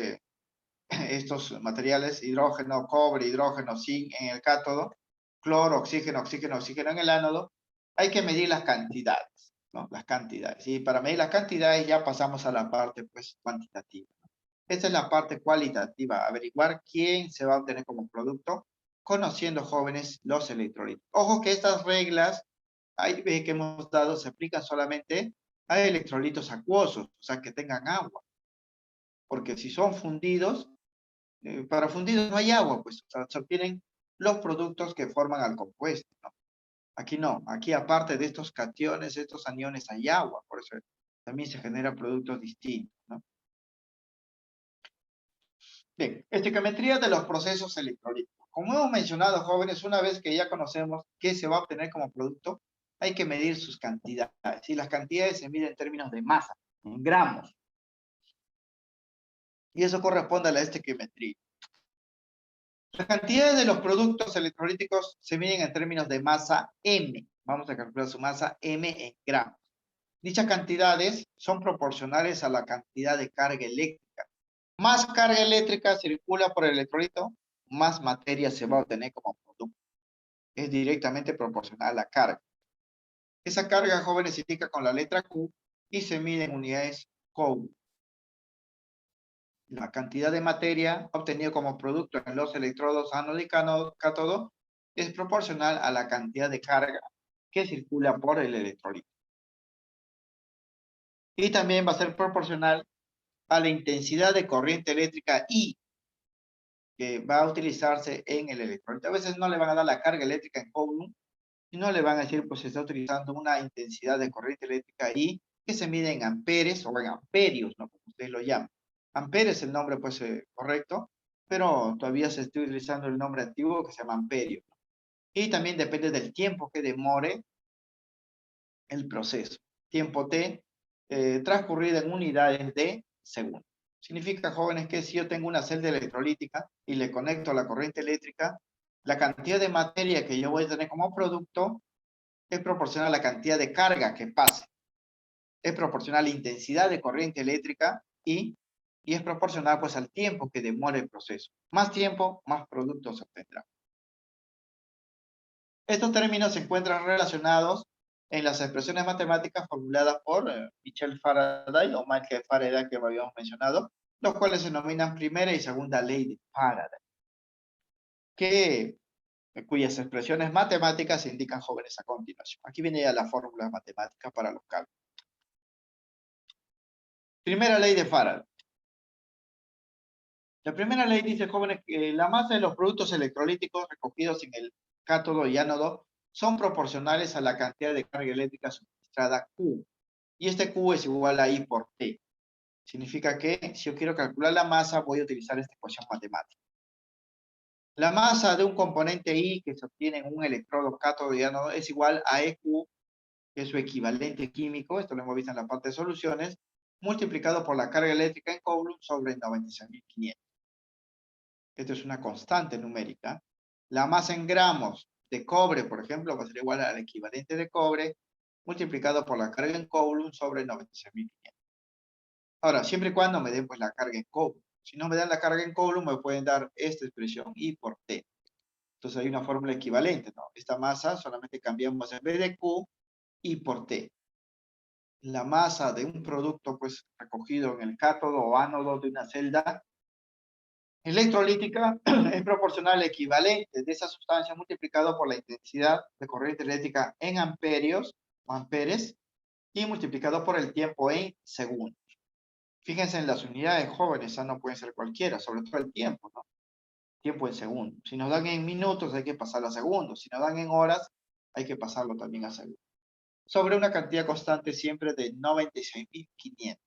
estos materiales, hidrógeno, cobre, hidrógeno, zinc en el cátodo, cloro, oxígeno, oxígeno, oxígeno en el ánodo, hay que medir las cantidades, ¿no? Las cantidades. Y para medir las cantidades ya pasamos a la parte pues cuantitativa. Esta es la parte cualitativa, averiguar quién se va a obtener como producto, conociendo, jóvenes, los electrolitos. Ojo que estas reglas que hemos dado se aplican solamente a electrolitos acuosos, o sea, que tengan agua. Porque si son fundidos, para fundidos no hay agua, pues, o sea, se obtienen los productos que forman al compuesto, ¿no? Aquí no, aquí aparte de estos cationes, estos aniones, hay agua, por eso también se generan productos distintos, ¿no? Bien, estequiometría de los procesos electrolíticos. Como hemos mencionado, jóvenes, una vez que ya conocemos qué se va a obtener como producto, hay que medir sus cantidades. Y las cantidades se miden en términos de masa, en gramos. Y eso corresponde a la estequiometría. Las cantidades de los productos electrolíticos se miden en términos de masa M. Vamos a calcular su masa M en gramos. Dichas cantidades son proporcionales a la cantidad de carga eléctrica. Más carga eléctrica circula por el electrolito, más materia se va a obtener como producto. Es directamente proporcional a la carga. Esa carga, jóvenes, se indica con la letra Q y se mide en unidades Coulomb. La cantidad de materia obtenida como producto en los electrodos ánodo y cátodo es proporcional a la cantidad de carga que circula por el electrolito. Y también va a ser proporcional a la intensidad de corriente eléctrica I que va a utilizarse en el electrolito. A veces no le van a dar la carga eléctrica en Coulomb, y no le van a decir, pues se está utilizando una intensidad de corriente eléctrica I que se mide en amperes o en amperios, ¿no? Como ustedes lo llaman. Amperes es el nombre, pues, correcto, pero todavía se está utilizando el nombre antiguo que se llama amperio. Y también depende del tiempo que demore el proceso. Tiempo T transcurrido en unidades de segundo. Significa, jóvenes, que si yo tengo una celda electrolítica y le conecto a la corriente eléctrica, la cantidad de materia que yo voy a tener como producto es proporcional a la cantidad de carga que pase. Es proporcional a la intensidad de corriente eléctrica y es proporcional pues al tiempo que demore el proceso. Más tiempo, más productos se obtendrá. Estos términos se encuentran relacionados en las expresiones matemáticas formuladas por Michel Faraday o Michael Faraday, que habíamos mencionado, los cuales se denominan primera y segunda ley de Faraday, cuyas expresiones matemáticas se indican, jóvenes, a continuación. Aquí viene ya la fórmula matemática para los cálculos. Primera ley de Faraday. La primera ley dice, jóvenes, que la masa de los productos electrolíticos recogidos en el cátodo y ánodo son proporcionales a la cantidad de carga eléctrica suministrada Q. Y este Q es igual a I por T. Significa que si yo quiero calcular la masa, voy a utilizar esta ecuación matemática. La masa de un componente I que se obtiene en un electrodo cátodo y ánodo es igual a EQ, que es su equivalente químico, esto lo hemos visto en la parte de soluciones, multiplicado por la carga eléctrica en Coulomb sobre 96.500. Esto es una constante numérica. La masa en gramos de cobre, por ejemplo, va a ser igual al equivalente de cobre multiplicado por la carga en Coulomb sobre 96.500. Ahora, siempre y cuando me den pues la carga en Coulomb. Si no me dan la carga en Coulomb, me pueden dar esta expresión I por T. Entonces hay una fórmula equivalente, ¿no? Esta masa solamente cambiamos en vez de Q, I por T. La masa de un producto pues recogido en el cátodo o ánodo de una celda electrolítica es proporcional al equivalente de esa sustancia multiplicado por la intensidad de corriente eléctrica en amperios o amperes y multiplicado por el tiempo en segundos. Fíjense en las unidades, jóvenes, esa no pueden ser cualquiera, sobre todo el tiempo, ¿no? Tiempo en segundos. Si nos dan en minutos, hay que pasarlo a segundos. Si nos dan en horas, hay que pasarlo también a segundos. Sobre una cantidad constante siempre de 96.500.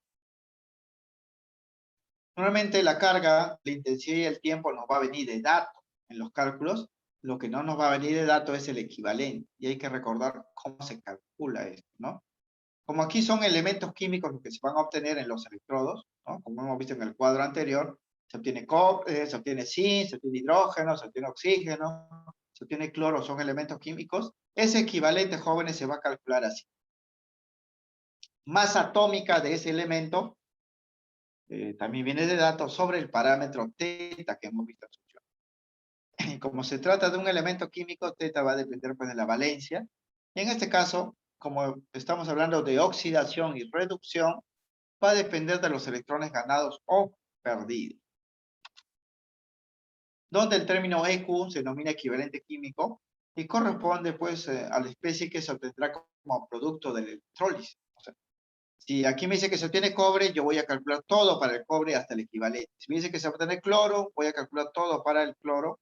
Normalmente la carga, la intensidad y el tiempo nos va a venir de datos en los cálculos. Lo que no nos va a venir de datos es el equivalente. Y hay que recordar cómo se calcula esto, ¿no? Como aquí son elementos químicos los que se van a obtener en los electrodos, ¿no? Como hemos visto en el cuadro anterior, se obtiene cobre, se obtiene zinc, se obtiene hidrógeno, se obtiene oxígeno, se obtiene cloro, son elementos químicos. Ese equivalente, jóvenes, se va a calcular así. Masa atómica de ese elemento también viene de datos sobre el parámetro teta que hemos visto en solución. Como se trata de un elemento químico, teta va a depender pues de la valencia. Y en este caso, como estamos hablando de oxidación y reducción, va a depender de los electrones ganados o perdidos. Donde el término EQ se denomina equivalente químico y corresponde pues a la especie que se obtendrá como producto del electrólisis. O sea, si aquí me dice que se obtiene cobre, yo voy a calcular todo para el cobre hasta el equivalente. Si me dice que se obtiene cloro, voy a calcular todo para el cloro,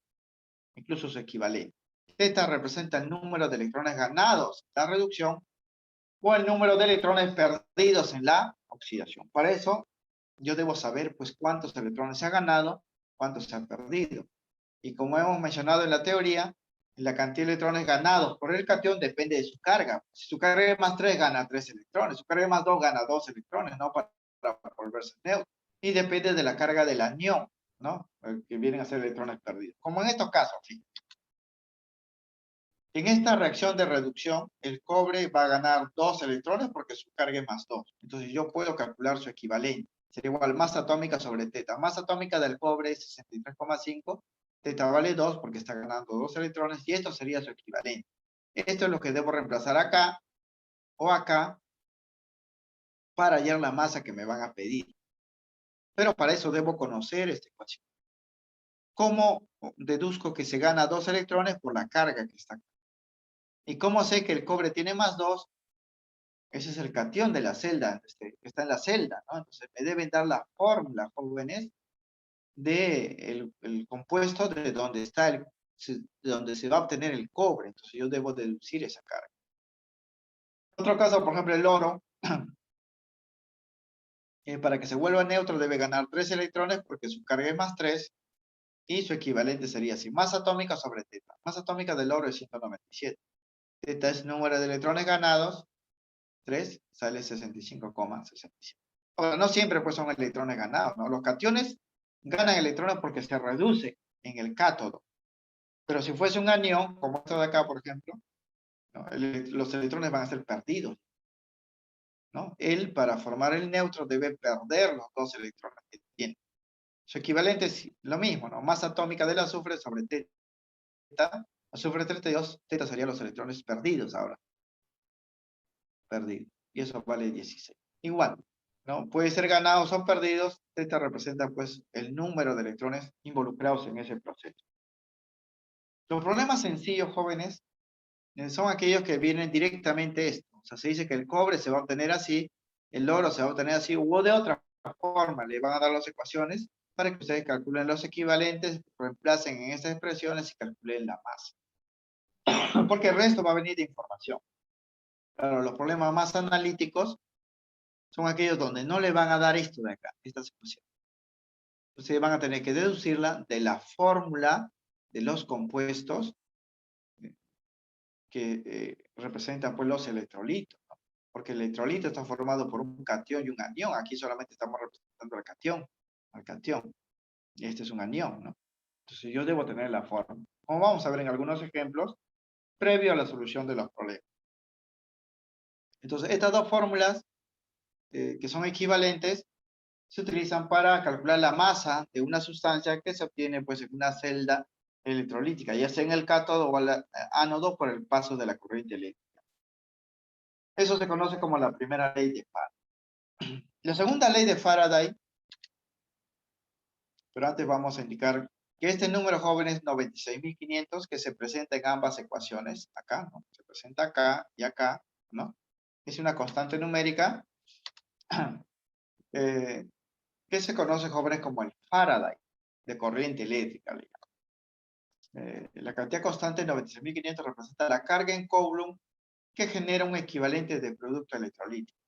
incluso su equivalente. Teta representa el número de electrones ganados en la reducción o el número de electrones perdidos en la oxidación. Para eso, yo debo saber pues cuántos electrones se han ganado, cuántos se han perdido. Y como hemos mencionado en la teoría, la cantidad de electrones ganados por el catión depende de su carga. Si su carga es más 3, gana 3 electrones. Si su carga es más 2, gana 2 electrones, ¿no? Para volverse neutro. Y depende de la carga del anión, ¿no? Que vienen a ser electrones perdidos. Como en estos casos, sí. En esta reacción de reducción, el cobre va a ganar 2 electrones porque su carga es más 2. Entonces yo puedo calcular su equivalente. Sería igual masa atómica sobre teta. Masa atómica del cobre es 63,5. Teta vale 2 porque está ganando 2 electrones y esto sería su equivalente. Esto es lo que debo reemplazar acá o acá para hallar la masa que me van a pedir. Pero para eso debo conocer esta ecuación. ¿Cómo deduzco que se gana 2 electrones por la carga que está acá? ¿Y cómo sé que el cobre tiene más 2? Ese es el catión de la celda, que está en la celda, ¿no? Entonces me deben dar la fórmula, jóvenes, de el compuesto de donde está de donde se va a obtener el cobre. Entonces yo debo deducir esa carga. Otro caso, por ejemplo, el oro, para que se vuelva neutro debe ganar 3 electrones porque su carga es más 3 Y su equivalente sería así, masa atómica sobre teta. Masa atómica del oro es 197. Teta es número de electrones ganados, 3, sale 65,67. Ahora, no siempre pues son electrones ganados, ¿no? Los cationes ganan electrones porque se reduce en el cátodo. Pero si fuese un anión, como esto de acá, por ejemplo, ¿no? Los electrones van a ser perdidos, ¿no? Él, para formar el neutro, debe perder los dos electrones que tiene. Su equivalente es lo mismo, ¿no? Masa atómica del azufre sobre teta. Azufre 32, teta serían los electrones perdidos ahora. Perdidos. Y eso vale 16. Igual, ¿no? Puede ser ganados o perdidos. Teta representa, pues, el número de electrones involucrados en ese proceso. Los problemas sencillos, jóvenes, son aquellos que vienen directamente de esto. O sea, se dice que el cobre se va a obtener así, el oro se va a obtener así, o de otra forma. Le van a dar las ecuaciones para que ustedes calculen los equivalentes, reemplacen en esas expresiones y calculen la masa. Porque el resto va a venir de información. Claro, los problemas más analíticos son aquellos donde no le van a dar esto de acá, estas ecuaciones. Ustedes van a tener que deducirla de la fórmula de los compuestos que representan pues los electrolitos, ¿no? Porque el electrolito está formado por un cation y un anión. Aquí solamente estamos representando al cation. Y este es un anión, ¿no? Entonces yo debo tener la fórmula. Como vamos a ver en algunos ejemplos, previo a la solución de los problemas. Entonces estas dos fórmulas, que son equivalentes, se utilizan para calcular la masa de una sustancia que se obtiene pues en una celda electrolítica, ya sea en el cátodo o el ánodo por el paso de la corriente eléctrica. Eso se conoce como la primera ley de Faraday. La segunda ley de Faraday, pero antes vamos a indicar que este número joven es 96.500, que se presenta en ambas ecuaciones, acá, ¿no? Se presenta acá y acá, ¿no? Es una constante numérica que se conoce, jóvenes, como el Faraday de corriente eléctrica. La cantidad constante 96.500 representa la carga en Coulomb que genera un equivalente de producto electrolítico.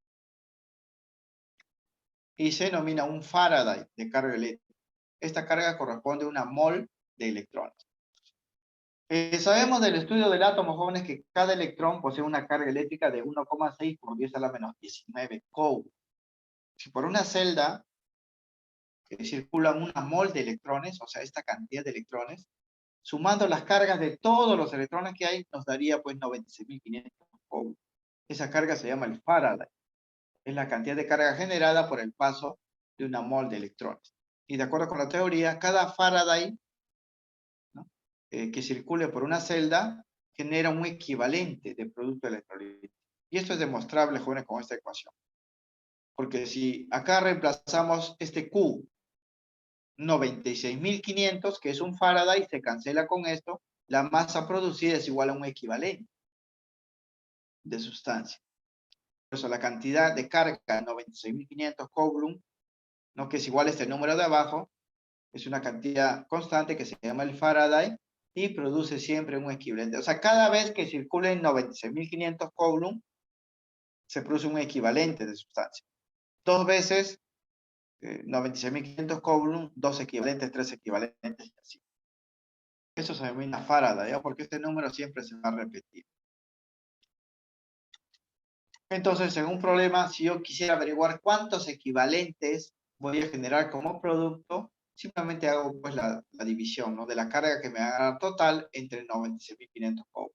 Y se denomina un Faraday de carga eléctrica. Esta carga corresponde a una mol de electrones. Sabemos del estudio del átomo, jóvenes, que cada electrón posee una carga eléctrica de 1,6 por 10 a la menos 19 Coulomb. Si por una celda circulan una mol de electrones, o sea, esta cantidad de electrones, sumando las cargas de todos los electrones que hay, nos daría pues 96.500 Coulomb. Esa carga se llama el Faraday. Es la cantidad de carga generada por el paso de una mol de electrones. Y de acuerdo con la teoría, cada Faraday, ¿no? Que circule por una celda genera un equivalente de producto electrolítico. Y esto es demostrable, jóvenes, con esta ecuación. Porque si acá reemplazamos este Q, 96.500, que es un Faraday, se cancela con esto, la masa producida es igual a un equivalente de sustancia. Por eso la cantidad de carga, 96.500 Coulomb, ¿no? Que es igual a este número de abajo, es una cantidad constante que se llama el Faraday y produce siempre un equivalente. O sea, cada vez que circulen 96.500 Coulomb, se produce un equivalente de sustancia. Dos veces 96.500 Coulomb, dos equivalentes, tres equivalentes y así. Eso se denomina Faraday, ¿ya? Porque este número siempre se va a repetir. Entonces, en un problema, si yo quisiera averiguar cuántos equivalentes voy a generar como producto, simplemente hago pues la división, ¿no? De la carga que me va a dar total entre 96.500 Coulomb.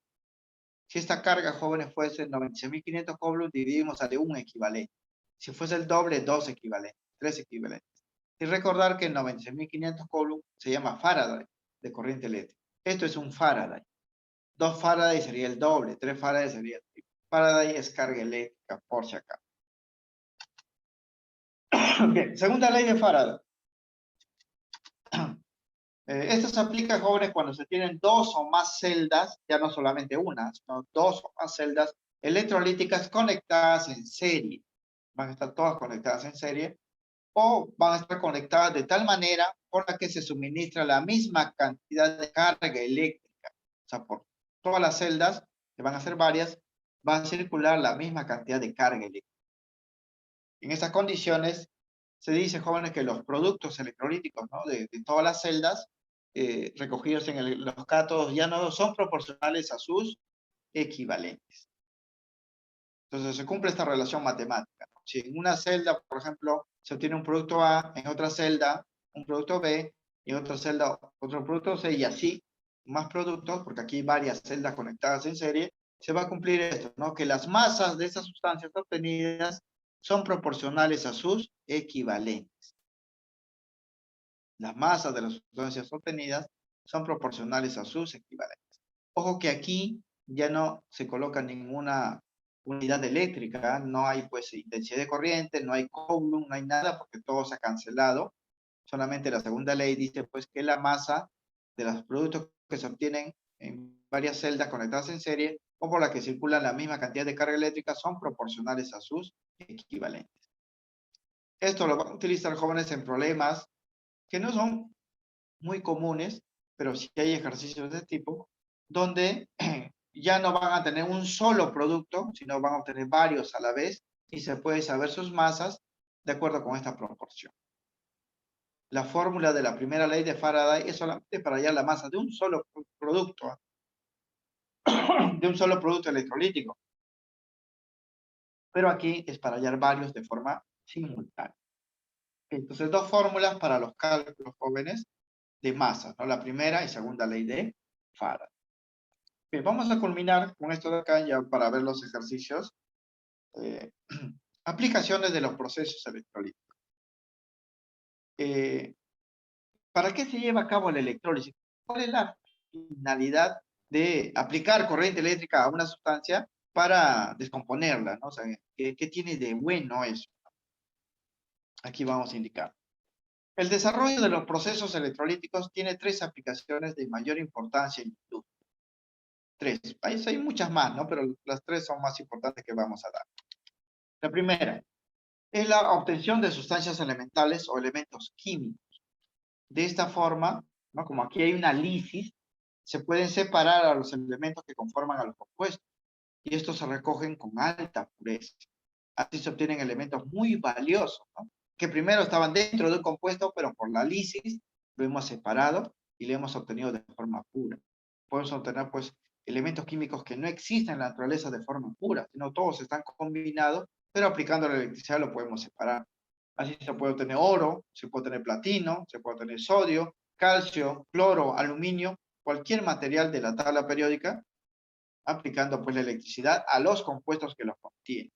Si esta carga, jóvenes, fuese 96.500 Coulomb, dividimos a de un equivalente. Si fuese el doble, dos equivalentes, tres equivalentes. Y recordar que el 96.500 Coulomb se llama Faraday de corriente eléctrica. Esto es un Faraday. 2 Faraday sería el doble, 3 Faraday sería el triple. Faraday es carga eléctrica, por si acaso. Bien, segunda ley de Faraday. Esto se aplica, jóvenes, cuando se tienen dos o más celdas, ya no solamente una, sino dos o más celdas electrolíticas conectadas en serie. Van a estar todas conectadas en serie, o van a estar conectadas de tal manera por la que se suministra la misma cantidad de carga eléctrica. O sea, por todas las celdas, que van a ser varias, va a circular la misma cantidad de carga eléctrica. En esas condiciones, se dice, jóvenes, que los productos electrolíticos, ¿no? de todas las celdas recogidos en los cátodos ya no son proporcionales a sus equivalentes. Entonces se cumple esta relación matemática, ¿no? Si en una celda, por ejemplo, se obtiene un producto A, en otra celda un producto B, y en otra celda otro producto C, y así más productos, porque aquí hay varias celdas conectadas en serie, se va a cumplir esto, ¿no? Que las masas de esas sustancias obtenidas son proporcionales a sus equivalentes. Las masas de las sustancias obtenidas son proporcionales a sus equivalentes. Ojo que aquí ya no se coloca ninguna unidad eléctrica, no hay pues intensidad de corriente, no hay Coulomb, no hay nada porque todo se ha cancelado. Solamente la segunda ley dice pues que la masa de los productos que se obtienen en varias celdas conectadas en serie o por la que circulan la misma cantidad de carga eléctrica son proporcionales a sus equivalentes. Esto lo van a utilizar jóvenes en problemas que no son muy comunes, pero sí hay ejercicios de este tipo, donde ya no van a tener un solo producto, sino van a obtener varios a la vez, y se puede saber sus masas de acuerdo con esta proporción. La fórmula de la primera ley de Faraday es solamente para hallar la masa de un solo producto, de un solo producto electrolítico. Pero aquí es para hallar varios de forma simultánea. Entonces, dos fórmulas para los cálculos jóvenes de masa, ¿no? La primera y segunda ley de Faraday. Bien, vamos a culminar con esto de acá ya para ver los ejercicios. Aplicaciones de los procesos electrolíticos. ¿Para qué se lleva a cabo la electrólisis? ¿Cuál es la finalidad de aplicar corriente eléctrica a una sustancia para descomponerla, ¿no? O sea, ¿qué tiene de bueno eso? Aquí vamos a indicar. El desarrollo de los procesos electrolíticos tiene tres aplicaciones de mayor importancia en la industria. Tres. Hay muchas más, ¿no? Pero las tres son más importantes que vamos a dar. La primera es la obtención de sustancias elementales o elementos químicos. De esta forma, ¿no? Como aquí hay una lisis, se pueden separar a los elementos que conforman a los compuestos, y estos se recogen con alta pureza. Así se obtienen elementos muy valiosos, ¿no? Que primero estaban dentro de un compuesto, pero por la lisis lo hemos separado y lo hemos obtenido de forma pura. Podemos obtener, pues, elementos químicos que no existen en la naturaleza de forma pura, sino todos están combinados, pero aplicando la electricidad lo podemos separar. Así se puede obtener oro, se puede obtener platino, se puede obtener sodio, calcio, cloro, aluminio, cualquier material de la tabla periódica, aplicando pues la electricidad a los compuestos que los contienen.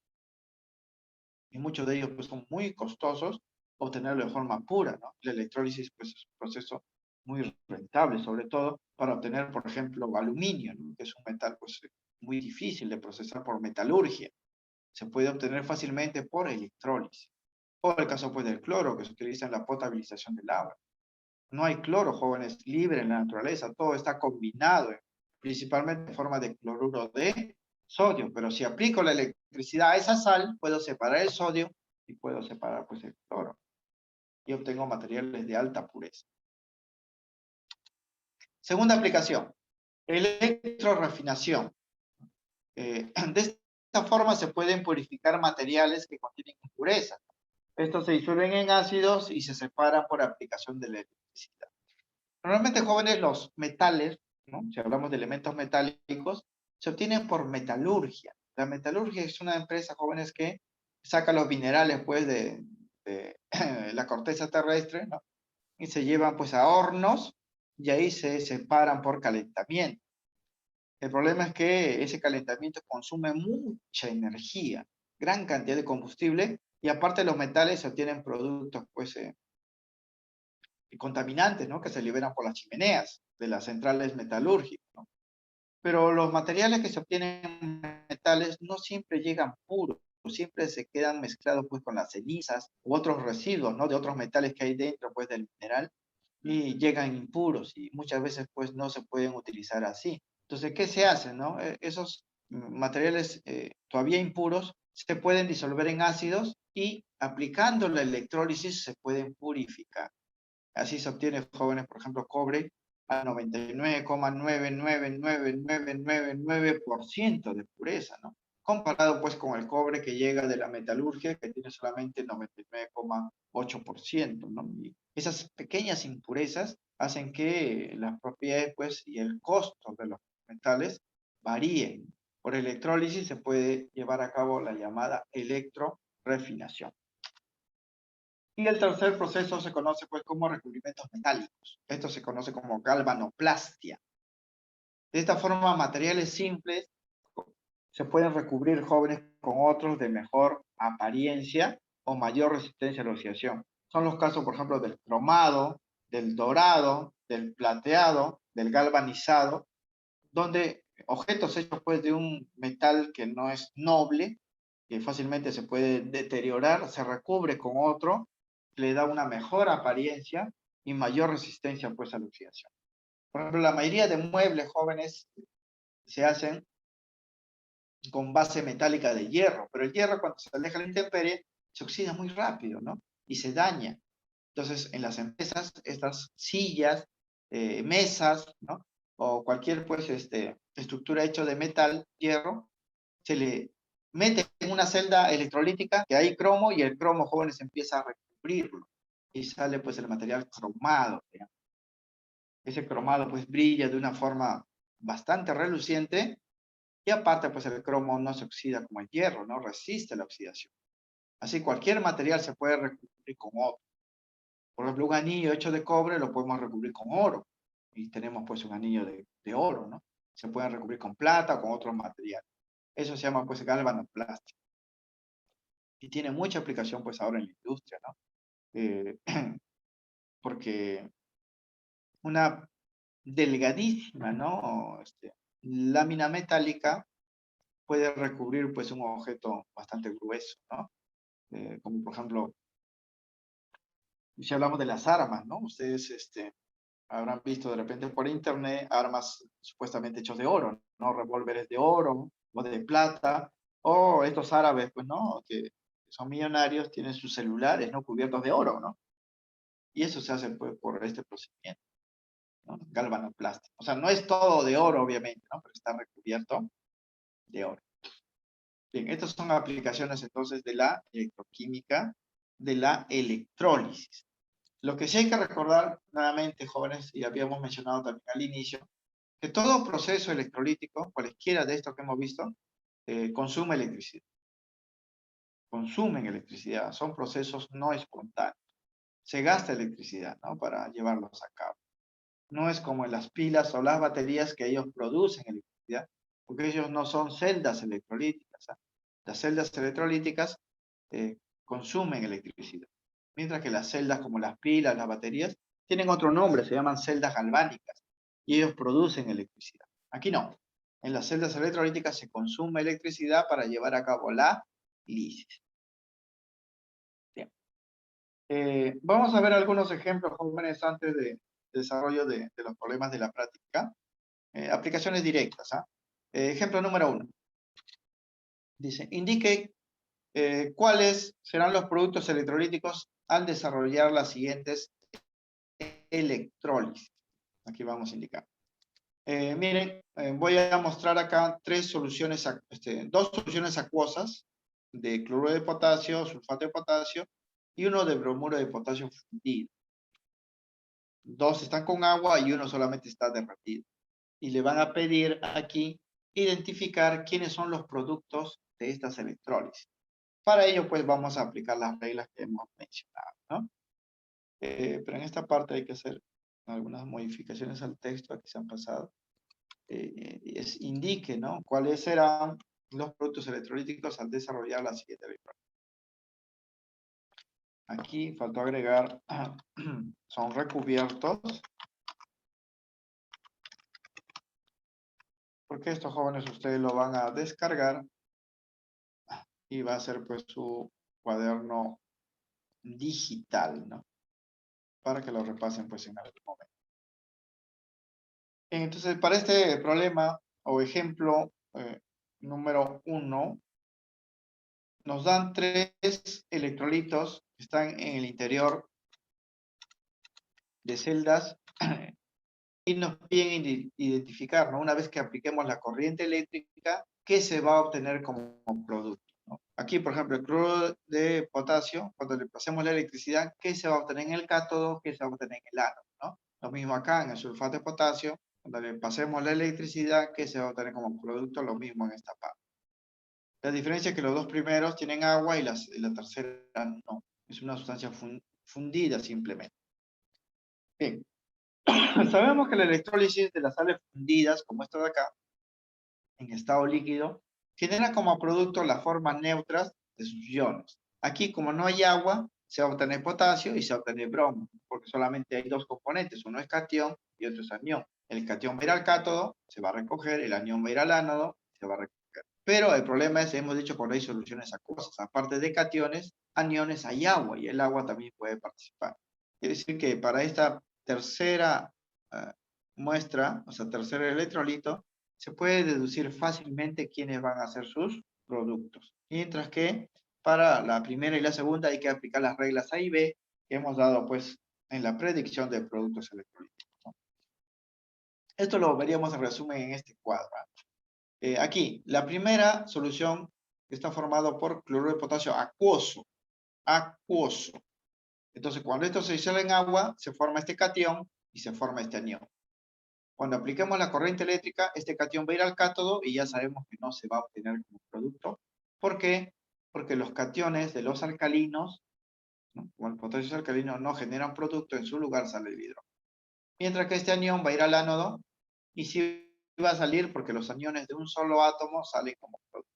Y muchos de ellos pues son muy costosos obtenerlo de forma pura, ¿no? La electrólisis pues es un proceso muy rentable, sobre todo para obtener, por ejemplo, aluminio, ¿no? Que es un metal pues muy difícil de procesar por metalurgia. Se puede obtener fácilmente por electrólisis. O el caso pues del cloro, que se utiliza en la potabilización del agua. No hay cloro, jóvenes, libre en la naturaleza, todo está combinado, principalmente en forma de cloruro de sodio, pero si aplico la electricidad a esa sal, puedo separar el sodio y puedo separar pues el cloro, y obtengo materiales de alta pureza. Segunda aplicación, electrorefinación. De esta forma se pueden purificar materiales que contienen impurezas. Estos se disuelven en ácidos y se separan por aplicación de la electricidad. Normalmente, jóvenes, los metales, ¿no? Si hablamos de elementos metálicos, se obtienen por metalurgia. La metalurgia es una empresa, jóvenes, que saca los minerales pues de la corteza terrestre, ¿no? Y se llevan pues a hornos y ahí se separan por calentamiento. El problema es que ese calentamiento consume mucha energía, gran cantidad de combustible, y aparte los metales se obtienen productos pues contaminantes, ¿no? Que se liberan por las chimeneas de las centrales metalúrgicas, ¿no? Pero los materiales que se obtienen en metales no siempre llegan puros, siempre se quedan mezclados pues con las cenizas u otros residuos, ¿no? De otros metales que hay dentro pues del mineral, y llegan impuros y muchas veces pues no se pueden utilizar así. Entonces, ¿qué se hace, no? Esos materiales todavía impuros se pueden disolver en ácidos y aplicando la electrólisis se pueden purificar. Así se obtiene, jóvenes, por ejemplo, cobre a 99,99999% de pureza, ¿no? Comparado pues con el cobre que llega de la metalurgia, que tiene solamente 99,8%, ¿no? Esas pequeñas impurezas hacen que las propiedades, pues, y el costo de los metales varíen. Por electrólisis se puede llevar a cabo la llamada electrorefinación. Y el tercer proceso se conoce, pues, como recubrimientos metálicos. Esto se conoce como galvanoplastia. De esta forma, materiales simples se pueden recubrir jóvenes con otros de mejor apariencia o mayor resistencia a la oxidación. Son los casos, por ejemplo, del cromado, del dorado, del plateado, del galvanizado, donde objetos hechos pues de un metal que no es noble, que fácilmente se puede deteriorar, se recubre con otro, le da una mejor apariencia y mayor resistencia pues a la oxidación. Por ejemplo, la mayoría de muebles jóvenes se hacen con base metálica de hierro, pero el hierro cuando se aleja a la intemperie se oxida muy rápido, ¿no? Y se daña. Entonces, en las empresas, estas sillas, mesas, ¿no? O cualquier, pues, estructura hecha de metal, hierro, se le mete en una celda electrolítica que hay cromo y el cromo, jóvenes, empieza a recubrirlo. Y sale, pues, el material cromado, ¿no? Ese cromado, pues, brilla de una forma bastante reluciente y aparte, pues, el cromo no se oxida como el hierro, ¿no? Resiste la oxidación. Así, cualquier material se puede recubrir con otro. Por ejemplo, un anillo hecho de cobre lo podemos recubrir con oro. Y tenemos pues un anillo de oro, ¿no? Se puede recubrir con plata o con otro material. Eso se llama pues galvanoplastia. Y tiene mucha aplicación pues ahora en la industria, ¿no? Eh, porque una delgadísima, ¿no? Lámina metálica puede recubrir pues un objeto bastante grueso, ¿no? Como por ejemplo, si hablamos de las armas, ¿no? Ustedes habrán visto de repente por internet armas supuestamente hechas de oro, ¿no? Revólveres de oro o de plata, o estos árabes, pues, ¿no? Que son millonarios, tienen sus celulares, ¿no? Cubiertos de oro, ¿no? Y eso se hace, pues, por este procedimiento, ¿no? Galvanoplastia. O sea, no es todo de oro, obviamente, ¿no? Pero está recubierto de oro. Bien, estas son aplicaciones entonces de la electroquímica, de la electrólisis. Lo que sí hay que recordar, nuevamente, jóvenes, y habíamos mencionado también al inicio, que todo proceso electrolítico, cualquiera de estos que hemos visto, consume electricidad. Consumen electricidad, son procesos no espontáneos. Se gasta electricidad, ¿no? Para llevarlos a cabo. No es como en las pilas o las baterías que ellos producen electricidad, porque ellos no son celdas electrolíticas. ¿Ah? Las celdas electrolíticas consumen electricidad, mientras que las celdas como las pilas, las baterías, tienen otro nombre, se llaman celdas galvánicas, y ellos producen electricidad. Aquí no. En las celdas electrolíticas se consume electricidad para llevar a cabo la lisis. Bien. Vamos a ver algunos ejemplos, jóvenes, antes de desarrollo de los problemas de la práctica. Aplicaciones directas. ¿Ah? Ejemplo número 1. Dice, indique cuáles serán los productos electrolíticos al desarrollar las siguientes electrólisis. Aquí vamos a indicar. Miren, voy a mostrar acá dos soluciones acuosas de cloruro de potasio, sulfato de potasio y uno de bromuro de potasio fundido. Dos están con agua y uno solamente está derretido. Y le van a pedir aquí identificar quiénes son los productos de estas electrólisis. Para ello, pues vamos a aplicar las reglas que hemos mencionado, ¿no? Pero en esta parte hay que hacer algunas modificaciones al texto, aquí se han pasado. Indique, ¿no? Cuáles serán los productos electrolíticos al desarrollar la siguiente electrólisis. Aquí faltó agregar, son recubiertos, porque estos jóvenes ustedes lo van a descargar y va a ser pues su cuaderno digital, ¿no? Para que lo repasen pues en algún momento. Entonces, para este problema o ejemplo número 1, nos dan 3 electrolitos que están en el interior de celdas y nos piden identificar, ¿no? Una vez que apliquemos la corriente eléctrica, ¿qué se va a obtener como producto? ¿no? Aquí, por ejemplo, el cloruro de potasio, cuando le pasemos la electricidad, ¿qué se va a obtener en el cátodo? ¿Qué se va a obtener en el ánodo? ¿No? Lo mismo acá en el sulfato de potasio, cuando le pasemos la electricidad, ¿qué se va a obtener como producto? Lo mismo en esta parte. La diferencia es que los dos primeros tienen agua y la tercera no. Es una sustancia fundida simplemente. Bien. Sabemos que la electrólisis de las sales fundidas, como esta de acá, en estado líquido, genera como producto las formas neutras de sus iones. Aquí, como no hay agua, se va a obtener potasio y se va a obtener bromo, porque solamente hay dos componentes, uno es catión y otro es anión. El catión va a ir al cátodo, se va a recoger, el anión va a ir al ánodo, se va a recoger. Pero el problema es, hemos dicho, cuando hay soluciones acuosas, aparte de cationes, aniones, hay agua, y el agua también puede participar. Quiere decir que para esta tercera muestra, o sea, tercer electrolito, se puede deducir fácilmente quiénes van a ser sus productos. Mientras que para la primera y la segunda hay que aplicar las reglas A y B que hemos dado pues en la predicción de productos electrolíticos, ¿no? Esto lo veríamos en resumen en este cuadro. Aquí, la primera solución está formado por cloruro de potasio acuoso. Acuoso. Entonces, cuando esto se disuelve en agua, se forma este catión y se forma este anión. Cuando apliquemos la corriente eléctrica, este catión va a ir al cátodo y ya sabemos que no se va a obtener como producto. ¿Por qué? Porque los cationes de los alcalinos, ¿no? Como el potasio es alcalino, no generan producto, en su lugar sale el hidrógeno. Mientras que este anión va a ir al ánodo y sí va a salir porque los aniones de un solo átomo salen como producto.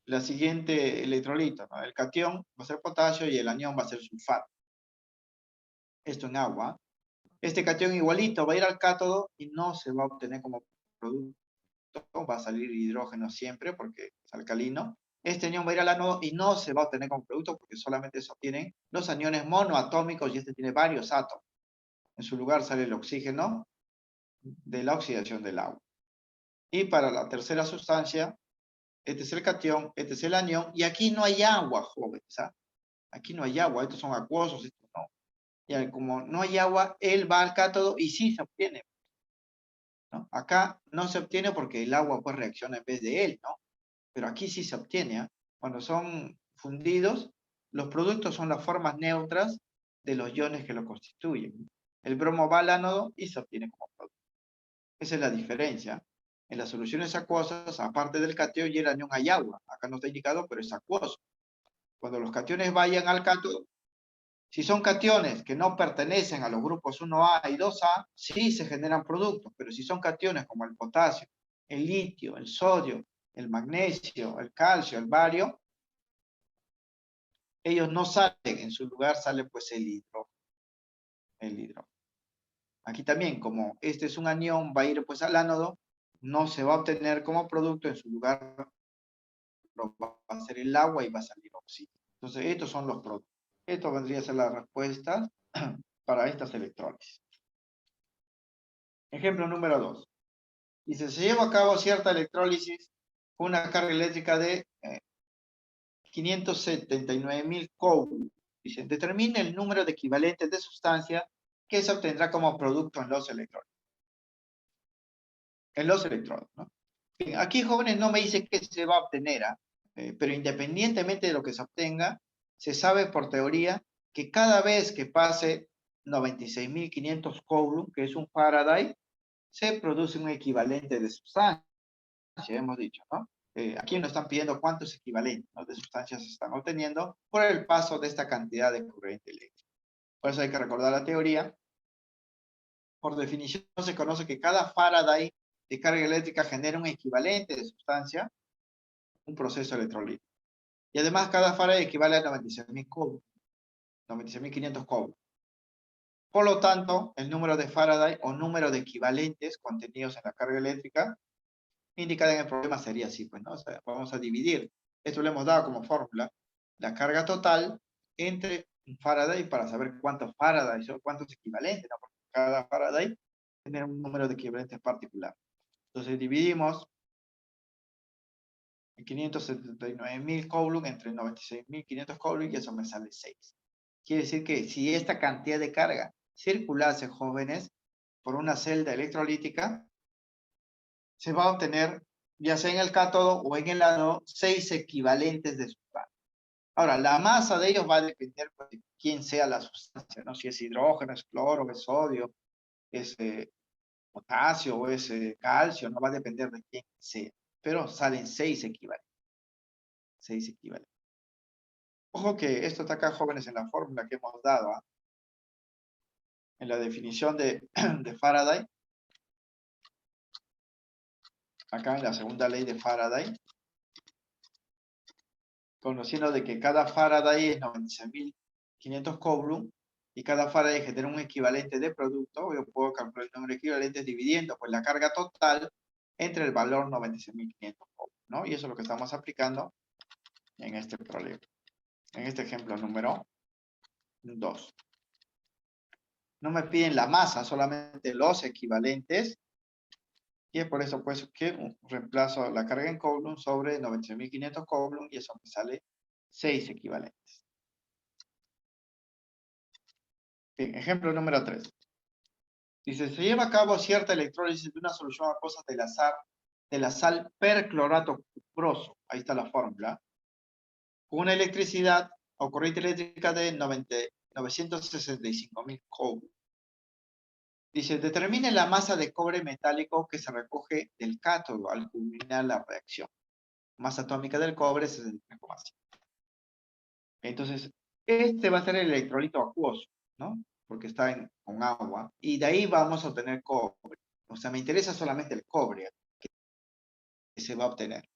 La siguiente electrolito, ¿no? El catión va a ser potasio y el anión va a ser sulfato. Esto en agua. Este catión igualito va a ir al cátodo y no se va a obtener como producto, va a salir hidrógeno siempre porque es alcalino. Este anión va a ir al ánodo y no se va a obtener como producto porque solamente se obtienen los aniones monoatómicos y este tiene varios átomos. En su lugar sale el oxígeno de la oxidación del agua. Y para la tercera sustancia, este es el catión, este es el anión, y aquí no hay agua, jóvenes, ¿ah? Aquí no hay agua, estos son acuosos, estos no. Y como no hay agua, él va al cátodo y sí se obtiene, ¿no? Acá no se obtiene porque el agua pues reacciona en vez de él, ¿no? Pero aquí sí se obtiene, ¿eh? Cuando son fundidos, los productos son las formas neutras de los iones que lo constituyen. El bromo va al ánodo y se obtiene como producto. Esa es la diferencia. En las soluciones acuosas, aparte del catión y el anión, hay agua. Acá no está indicado, pero es acuoso. Cuando los cationes vayan al cátodo, si son cationes que no pertenecen a los grupos 1A y 2A, sí se generan productos, pero si son cationes como el potasio, el litio, el sodio, el magnesio, el calcio, el bario, ellos no salen, en su lugar sale pues el hidrógeno. El hidrógeno. Aquí también, como este es un anión, va a ir pues al ánodo, no se va a obtener como producto, en su lugar va a ser el agua y va a salir oxígeno. Entonces, estos son los productos. Esto vendría a ser la respuesta para estas electrólisis. Ejemplo número 2. Dice, se lleva a cabo cierta electrólisis con una carga eléctrica de 579.000 coulombs. Dice, determine el número de equivalentes de sustancia que se obtendrá como producto en los electrones. En los electrodos, ¿no? Bien, aquí, jóvenes, no me dice qué se va a obtener, pero independientemente de lo que se obtenga, se sabe por teoría que cada vez que pase 96.500 coulombs, que es un Faraday, se produce un equivalente de sustancia, hemos dicho, ¿no? Aquí nos están pidiendo cuántos equivalentes, ¿no?, de sustancias se están obteniendo por el paso de esta cantidad de corriente eléctrica. Por eso hay que recordar la teoría. Por definición se conoce que cada Faraday de carga eléctrica genera un equivalente de sustancia, un proceso electrolítico. Y además cada Faraday equivale a 96.000 coulombs, 96.500 coulombs. Por lo tanto, el número de Faraday o número de equivalentes contenidos en la carga eléctrica indicada en el problema sería así, pues, ¿no? O sea, vamos a dividir. Esto lo hemos dado como fórmula. La carga total entre un Faraday para saber cuántos Faraday o cuántos equivalentes, ¿no? Porque cada Faraday tiene un número de equivalentes particular. Entonces dividimos 579.000 coulombs entre 96.500 coulombs y eso me sale 6. Quiere decir que si esta cantidad de carga circulase, jóvenes, por una celda electrolítica, se va a obtener ya sea en el cátodo o en el ánodo, 6 equivalentes de sustancia. Ahora, la masa de ellos va a depender pues, de quién sea la sustancia, ¿no? Si es hidrógeno, es cloro, es sodio, es potasio o es calcio, no va a depender de quién sea. Pero salen 6 equivalentes. 6 equivalentes. Ojo que esto está acá, jóvenes, en la fórmula que hemos dado, ¿ah? En la definición de, de Faraday, acá en la segunda ley de Faraday, conociendo de que cada Faraday es 96.500 Coulomb y cada Faraday genera un equivalente de producto, yo puedo calcular el número de equivalentes dividiendo pues, la carga total entre el valor 96.500 Coulomb, ¿no? Y eso es lo que estamos aplicando en este problema. En este ejemplo número 2. No me piden la masa, solamente los equivalentes. Y es por eso pues que reemplazo la carga en Coulomb sobre 96.500 Coulomb y eso me sale 6 equivalentes. Bien, ejemplo número 3. Dice, se lleva a cabo cierta electrólisis de una solución acuosa de la sal perclorato cuproso. Ahí está la fórmula. Con una electricidad o corriente eléctrica de 965.000 Coulomb. Dice, determine la masa de cobre metálico que se recoge del cátodo al culminar la reacción. Masa atómica del cobre 63,5. Entonces, este va a ser el electrolito acuoso, ¿no? Porque está con agua. Y de ahí vamos a obtener cobre. O sea, me interesa solamente el cobre que se va a obtener.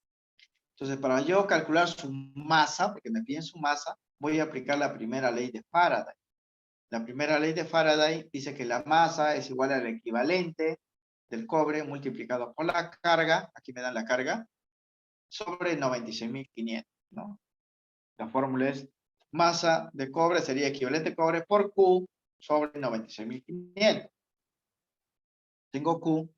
Entonces, para yo calcular su masa, porque me piden su masa, voy a aplicar la primera ley de Faraday. La primera ley de Faraday dice que la masa es igual al equivalente del cobre multiplicado por la carga, aquí me dan la carga, sobre 96.500, ¿no? La fórmula es masa de cobre sería equivalente cobre por Q sobre 96.500. Tengo Q,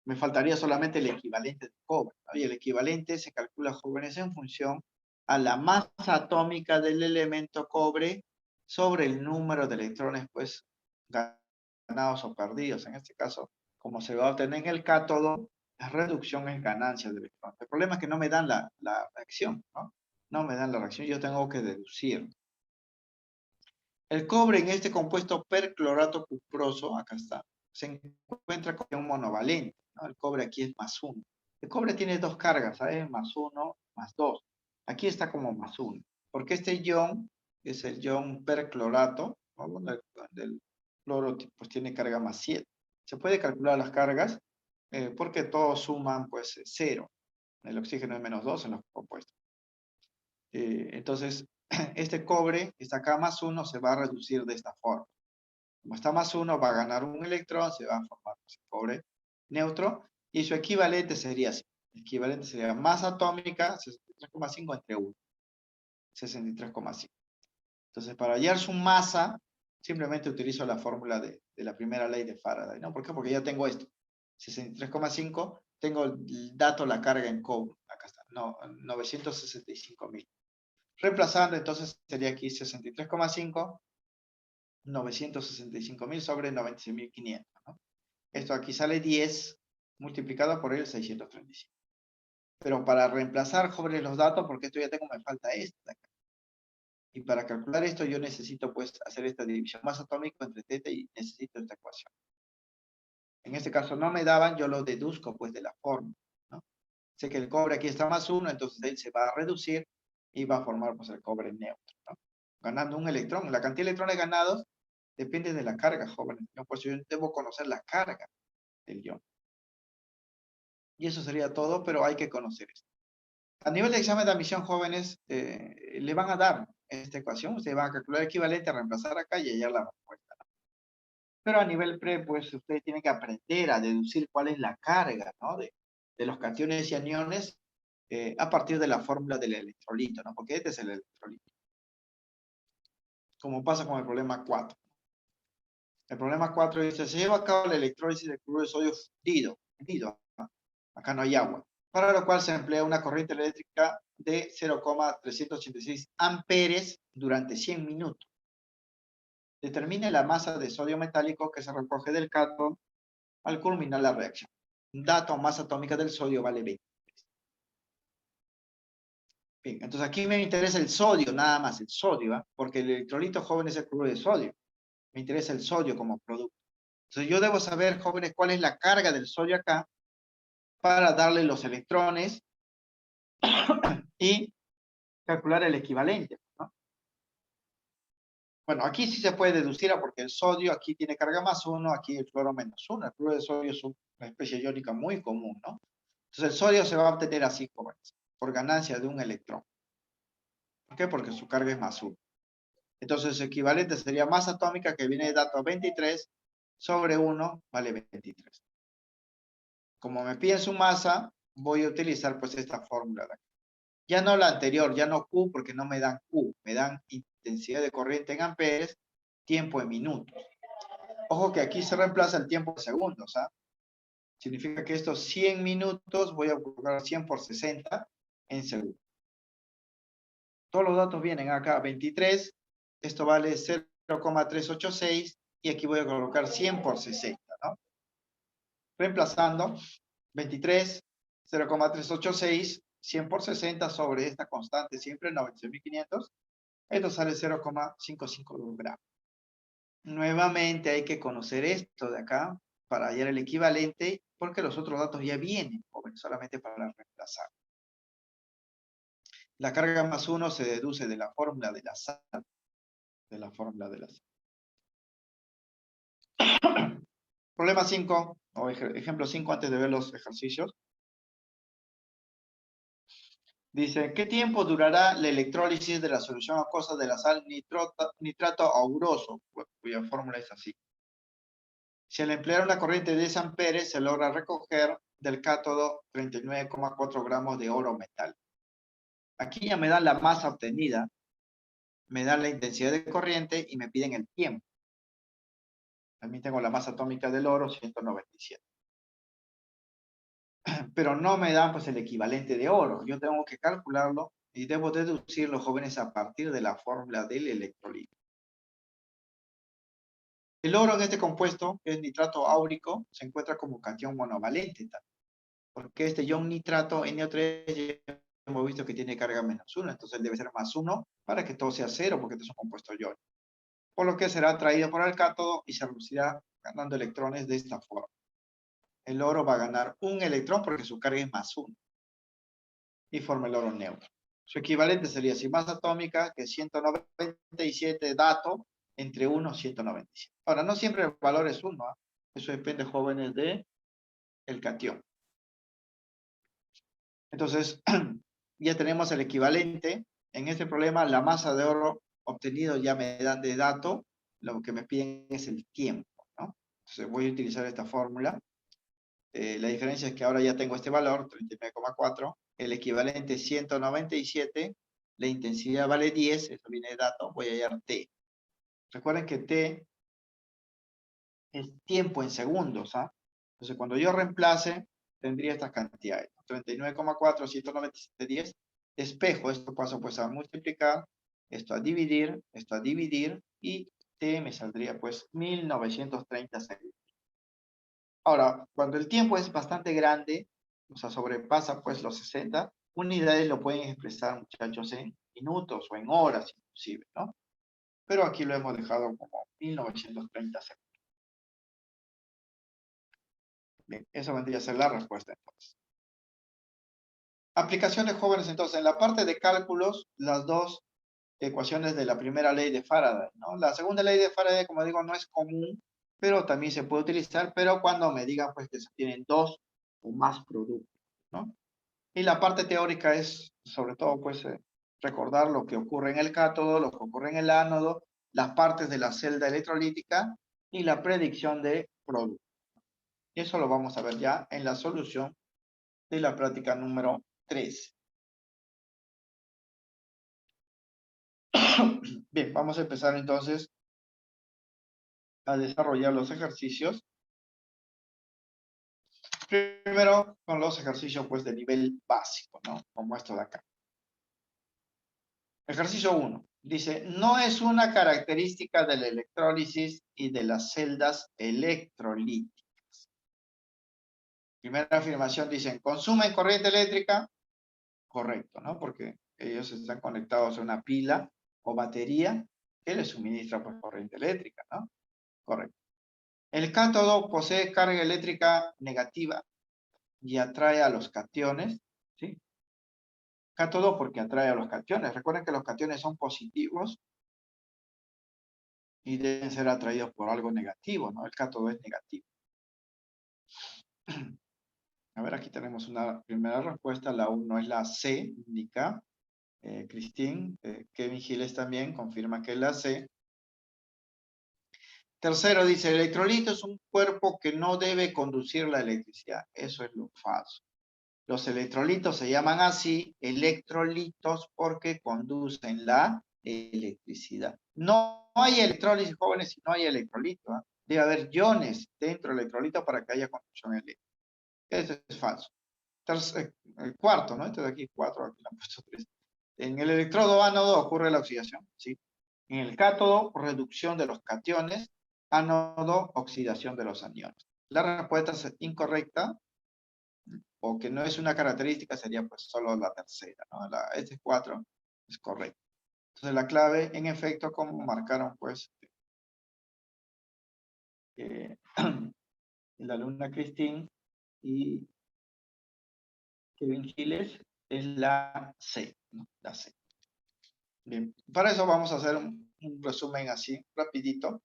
me faltaría solamente el equivalente de cobre, ¿no? Y el equivalente se calcula, jóvenes, en función a la masa atómica del elemento cobre sobre el número de electrones, pues, ganados o perdidos. En este caso, como se va a obtener en el cátodo, la reducción es ganancia de electrones. El problema es que no me dan la reacción, ¿no? No me dan la reacción, yo tengo que deducir. El cobre en este compuesto perclorato cuproso, acá está, se encuentra con un monovalente, ¿no? El cobre aquí es +1. El cobre tiene dos cargas, ¿sabes? +1, +2. Aquí está como +1. Porque este ion es el ion perclorato, ¿no? Del cloro pues tiene carga +7. Se puede calcular las cargas porque todos suman pues 0. El oxígeno es -2 en los compuestos. Entonces, este cobre, esta K +1, se va a reducir de esta forma. Como está +1, va a ganar un electrón, se va a formar pues, el cobre neutro, y su equivalente sería así. El equivalente sería masa atómica, 63,5 entre 1. 63,5. Entonces, para hallar su masa, simplemente utilizo la fórmula de la primera ley de Faraday, ¿no? ¿Por qué? Porque ya tengo esto. 63,5, tengo el dato, la carga en cobre. Acá está, no, 965.000. Reemplazando, entonces sería aquí 63,5, 965.000 sobre 96.500, ¿no? Esto aquí sale 10 multiplicado por el 635. Pero para reemplazar, jóvenes, los datos, porque esto ya tengo, me falta esto de acá. Y para calcular esto yo necesito pues hacer esta división más atómico entre teta y necesito esta ecuación. En este caso no me daban, yo lo deduzco pues de la fórmula, ¿no? Sé que el cobre aquí está +1, entonces él se va a reducir y va a formar pues el cobre neutro, ¿no? Ganando un electrón. La cantidad de electrones ganados depende de la carga, jóvenes, ¿no? Por eso yo debo conocer la carga del ion. Y eso sería todo, pero hay que conocer esto. A nivel de examen de admisión, jóvenes, le van a dar esta ecuación, ustedes van a calcular el equivalente, a reemplazar acá y hallar la respuesta. Pero a nivel pre, pues ustedes tienen que aprender a deducir cuál es la carga, ¿no? de los cationes y aniones a partir de la fórmula del electrolito, ¿no? Porque este es el electrolito. Como pasa con el problema 4. El problema 4 dice, se lleva a cabo la electrólisis de cloruro de sodio fundido, ¿no? Acá no hay agua, para lo cual se emplea una corriente eléctrica de 0,386 amperes durante 100 minutos. Determine la masa de sodio metálico que se recoge del cátodo al culminar la reacción. Dato, masa atómica del sodio vale 20. Bien, entonces aquí me interesa el sodio, nada más, el sodio, ¿ah? Porque el electrolito, jóvenes, es el cloruro de sodio. Me interesa el sodio como producto. Entonces yo debo saber, jóvenes, cuál es la carga del sodio acá para darle los electrones y calcular el equivalente, ¿no? Bueno, aquí sí se puede deducir porque el sodio aquí tiene carga +1, aquí el cloro -1. El cloro de sodio es una especie iónica muy común, ¿no? Entonces el sodio se va a obtener así, jóvenes, por ganancia de un electrón. ¿Por qué? Porque su carga es +1. Entonces, su equivalente sería masa atómica, que viene de dato 23 sobre 1 vale 23. Como me piden su masa, voy a utilizar pues esta fórmula de aquí. Ya no la anterior, ya no Q, porque no me dan Q, me dan intensidad de corriente en amperes, tiempo en minutos. Ojo que aquí se reemplaza el tiempo en segundos, ¿ah? Significa que estos 100 minutos voy a colocar 100 por 60 en segundos. Todos los datos vienen acá, 23, esto vale 0,386 y aquí voy a colocar 100 por 60, ¿no? Reemplazando 23, 0,386, 100 por 60 sobre esta constante, siempre 96.500, esto sale 0,552 gramos. Nuevamente hay que conocer esto de acá para hallar el equivalente, porque los otros datos ya vienen, solamente para reemplazar. La carga +1 se deduce de la fórmula de la sal. Problema 5, o ejemplo 5 antes de ver los ejercicios. Dice, ¿qué tiempo durará la electrólisis de la solución acuosa de la sal nitrato auroso? Cuya fórmula es así. Si al emplear una corriente de 10 amperes se logra recoger del cátodo 39,4 gramos de oro metal. Aquí ya me dan la masa obtenida, me dan la intensidad de corriente y me piden el tiempo. También tengo la masa atómica del oro, 197. Pero no me dan pues el equivalente de oro. Yo tengo que calcularlo y debo deducirlo, jóvenes, a partir de la fórmula del electrolito. El oro en este compuesto, que es nitrato áurico, se encuentra como catión monovalente, porque este ion nitrato NO3 ya hemos visto que tiene carga -1, entonces debe ser +1 para que todo sea 0, porque este es un compuesto iónico. Por lo que será atraído por el cátodo y se reducirá ganando electrones de esta forma. El oro va a ganar un electrón porque su carga es +1 y forma el oro neutro. Su equivalente sería así, masa atómica, que es 197, dato, entre 1 y 197. Ahora, no siempre el valor es 1, ¿eh? Eso depende, jóvenes, de el catión. Entonces, ya tenemos el equivalente. En este problema, la masa de oro obtenido ya me dan de dato, lo que me piden es el tiempo, ¿no? Entonces voy a utilizar esta fórmula. La diferencia es que ahora ya tengo este valor, 39,4, el equivalente es 197, la intensidad vale 10, esto viene de dato, voy a hallar T. Recuerden que T es tiempo en segundos, ¿ah? Entonces cuando yo reemplace, tendría estas cantidades, 39,4, 197, 10, espejo, esto paso pues a multiplicar, esto a dividir, y T me saldría pues 1930 segundos. Ahora, cuando el tiempo es bastante grande, o sea, sobrepasa pues los 60, unidades lo pueden expresar, muchachos, en minutos o en horas inclusive, ¿no? Pero aquí lo hemos dejado como 1930 segundos. Bien, eso vendría a ser la respuesta entonces. Aplicaciones, jóvenes, entonces, en la parte de cálculos, las dos ecuaciones de la primera ley de Faraday, ¿no? La segunda ley de Faraday, como digo, no es común, pero también se puede utilizar, pero cuando me digan pues que se tienen dos o más productos, ¿no? Y la parte teórica es, sobre todo, pues, recordar lo que ocurre en el cátodo, lo que ocurre en el ánodo, las partes de la celda electrolítica y la predicción de productos. Y eso lo vamos a ver ya en la solución de la práctica número 3. Bien, vamos a empezar entonces a desarrollar los ejercicios. Primero con los ejercicios pues de nivel básico, ¿no? Como esto de acá. Ejercicio 1. Dice, no es una característica de la electrólisis y de las celdas electrolíticas. Primera afirmación, dicen, ¿consumen corriente eléctrica? Correcto, ¿no? Porque ellos están conectados a una pila o batería que les suministra pues, corriente eléctrica, ¿no? Correcto. El cátodo posee carga eléctrica negativa y atrae a los cationes, ¿sí? Cátodo porque atrae a los cationes. Recuerden que los cationes son positivos y deben ser atraídos por algo negativo, ¿no? El cátodo es negativo. A ver, aquí tenemos una primera respuesta. La 1 es la C, indica. Christine, Kevin Giles también confirma que es la C. Tercero dice, el electrolito es un cuerpo que no debe conducir la electricidad. Eso es lo falso. Los electrolitos se llaman así, electrolitos, porque conducen la electricidad. No hay electrólisis, jóvenes, si no hay electrolito. ¿Eh? Debe haber iones dentro del electrolito para que haya conducción eléctrica. Eso es falso. El cuarto, ¿no? Este de aquí, 4, aquí le han puesto 3. En el electrodo ánodo ocurre la oxidación, ¿sí? En el cátodo, reducción de los cationes, ánodo, oxidación de los aniones. La respuesta es incorrecta, o que no es una característica, sería pues solo la tercera, ¿no? Este 4 es correcto. Entonces la clave, en efecto, como marcaron pues la alumna Christine y Kevin Giles, es la C, ¿no? La C. Bien, para eso vamos a hacer un resumen así, rapidito,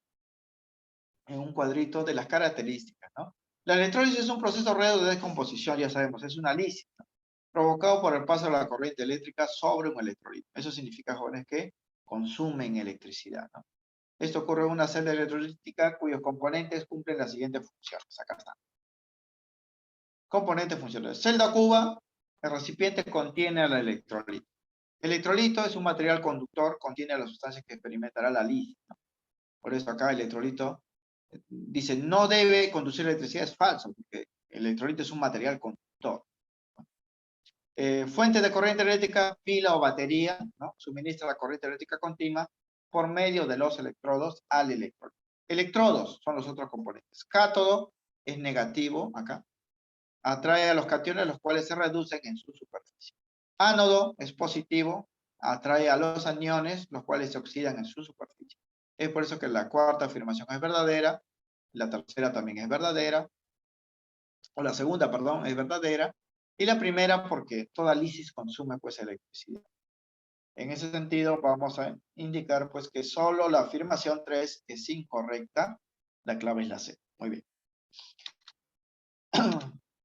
en un cuadrito de las características, ¿no? La electrólisis es un proceso raro de descomposición, ya sabemos, es una lisis, ¿no? Provocado por el paso de la corriente eléctrica sobre un electrolito. Eso significa, jóvenes, que consumen electricidad, ¿no? Esto ocurre en una celda electrolítica cuyos componentes cumplen las siguientes funciones. Acá están. Componentes funcionales. Celda cuba, el recipiente contiene al electrolito. El electrolito es un material conductor, contiene las sustancias que experimentará la lisis, ¿no? Por eso acá el electrolito dice no debe conducir electricidad, es falso, porque el electrolito es un material conductor. Fuente de corriente eléctrica, pila o batería, ¿no? Suministra la corriente eléctrica continua por medio de los electrodos al electrodo. Electrodos son los otros componentes. Cátodo es negativo, acá. Atrae a los cationes, los cuales se reducen en su superficie. Ánodo es positivo, atrae a los aniones, los cuales se oxidan en su superficie. Es por eso que la cuarta afirmación es verdadera, la tercera también es verdadera, o la segunda, perdón, es verdadera, y la primera porque toda lisis consume pues electricidad. En ese sentido vamos a indicar pues que solo la afirmación 3 es incorrecta, la clave es la C. Muy bien.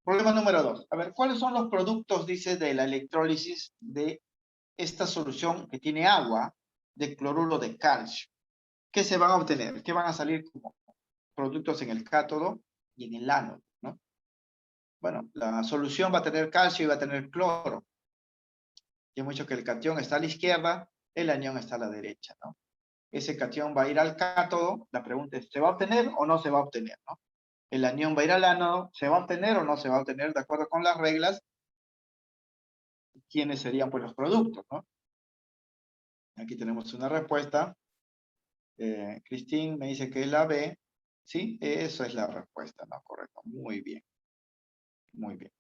Problema número 2. A ver, ¿cuáles son los productos, dice, de la electrólisis de esta solución que tiene agua de cloruro de calcio? ¿Qué se van a obtener? ¿Qué van a salir como productos en el cátodo y en el ánodo, ¿no? Bueno, la solución va a tener calcio y va a tener cloro. Y hay mucho que el catión está a la izquierda, el anión está a la derecha, ¿no? Ese catión va a ir al cátodo, la pregunta es, ¿se va a obtener o no se va a obtener, ¿no? El anión va a ir al ánodo, ¿se va a obtener o no se va a obtener de acuerdo con las reglas? ¿Quiénes serían pues los productos, ¿no? Aquí tenemos una respuesta. Christine me dice que es la B. Sí, eso es la respuesta, ¿no? Correcto, muy bien. Muy bien.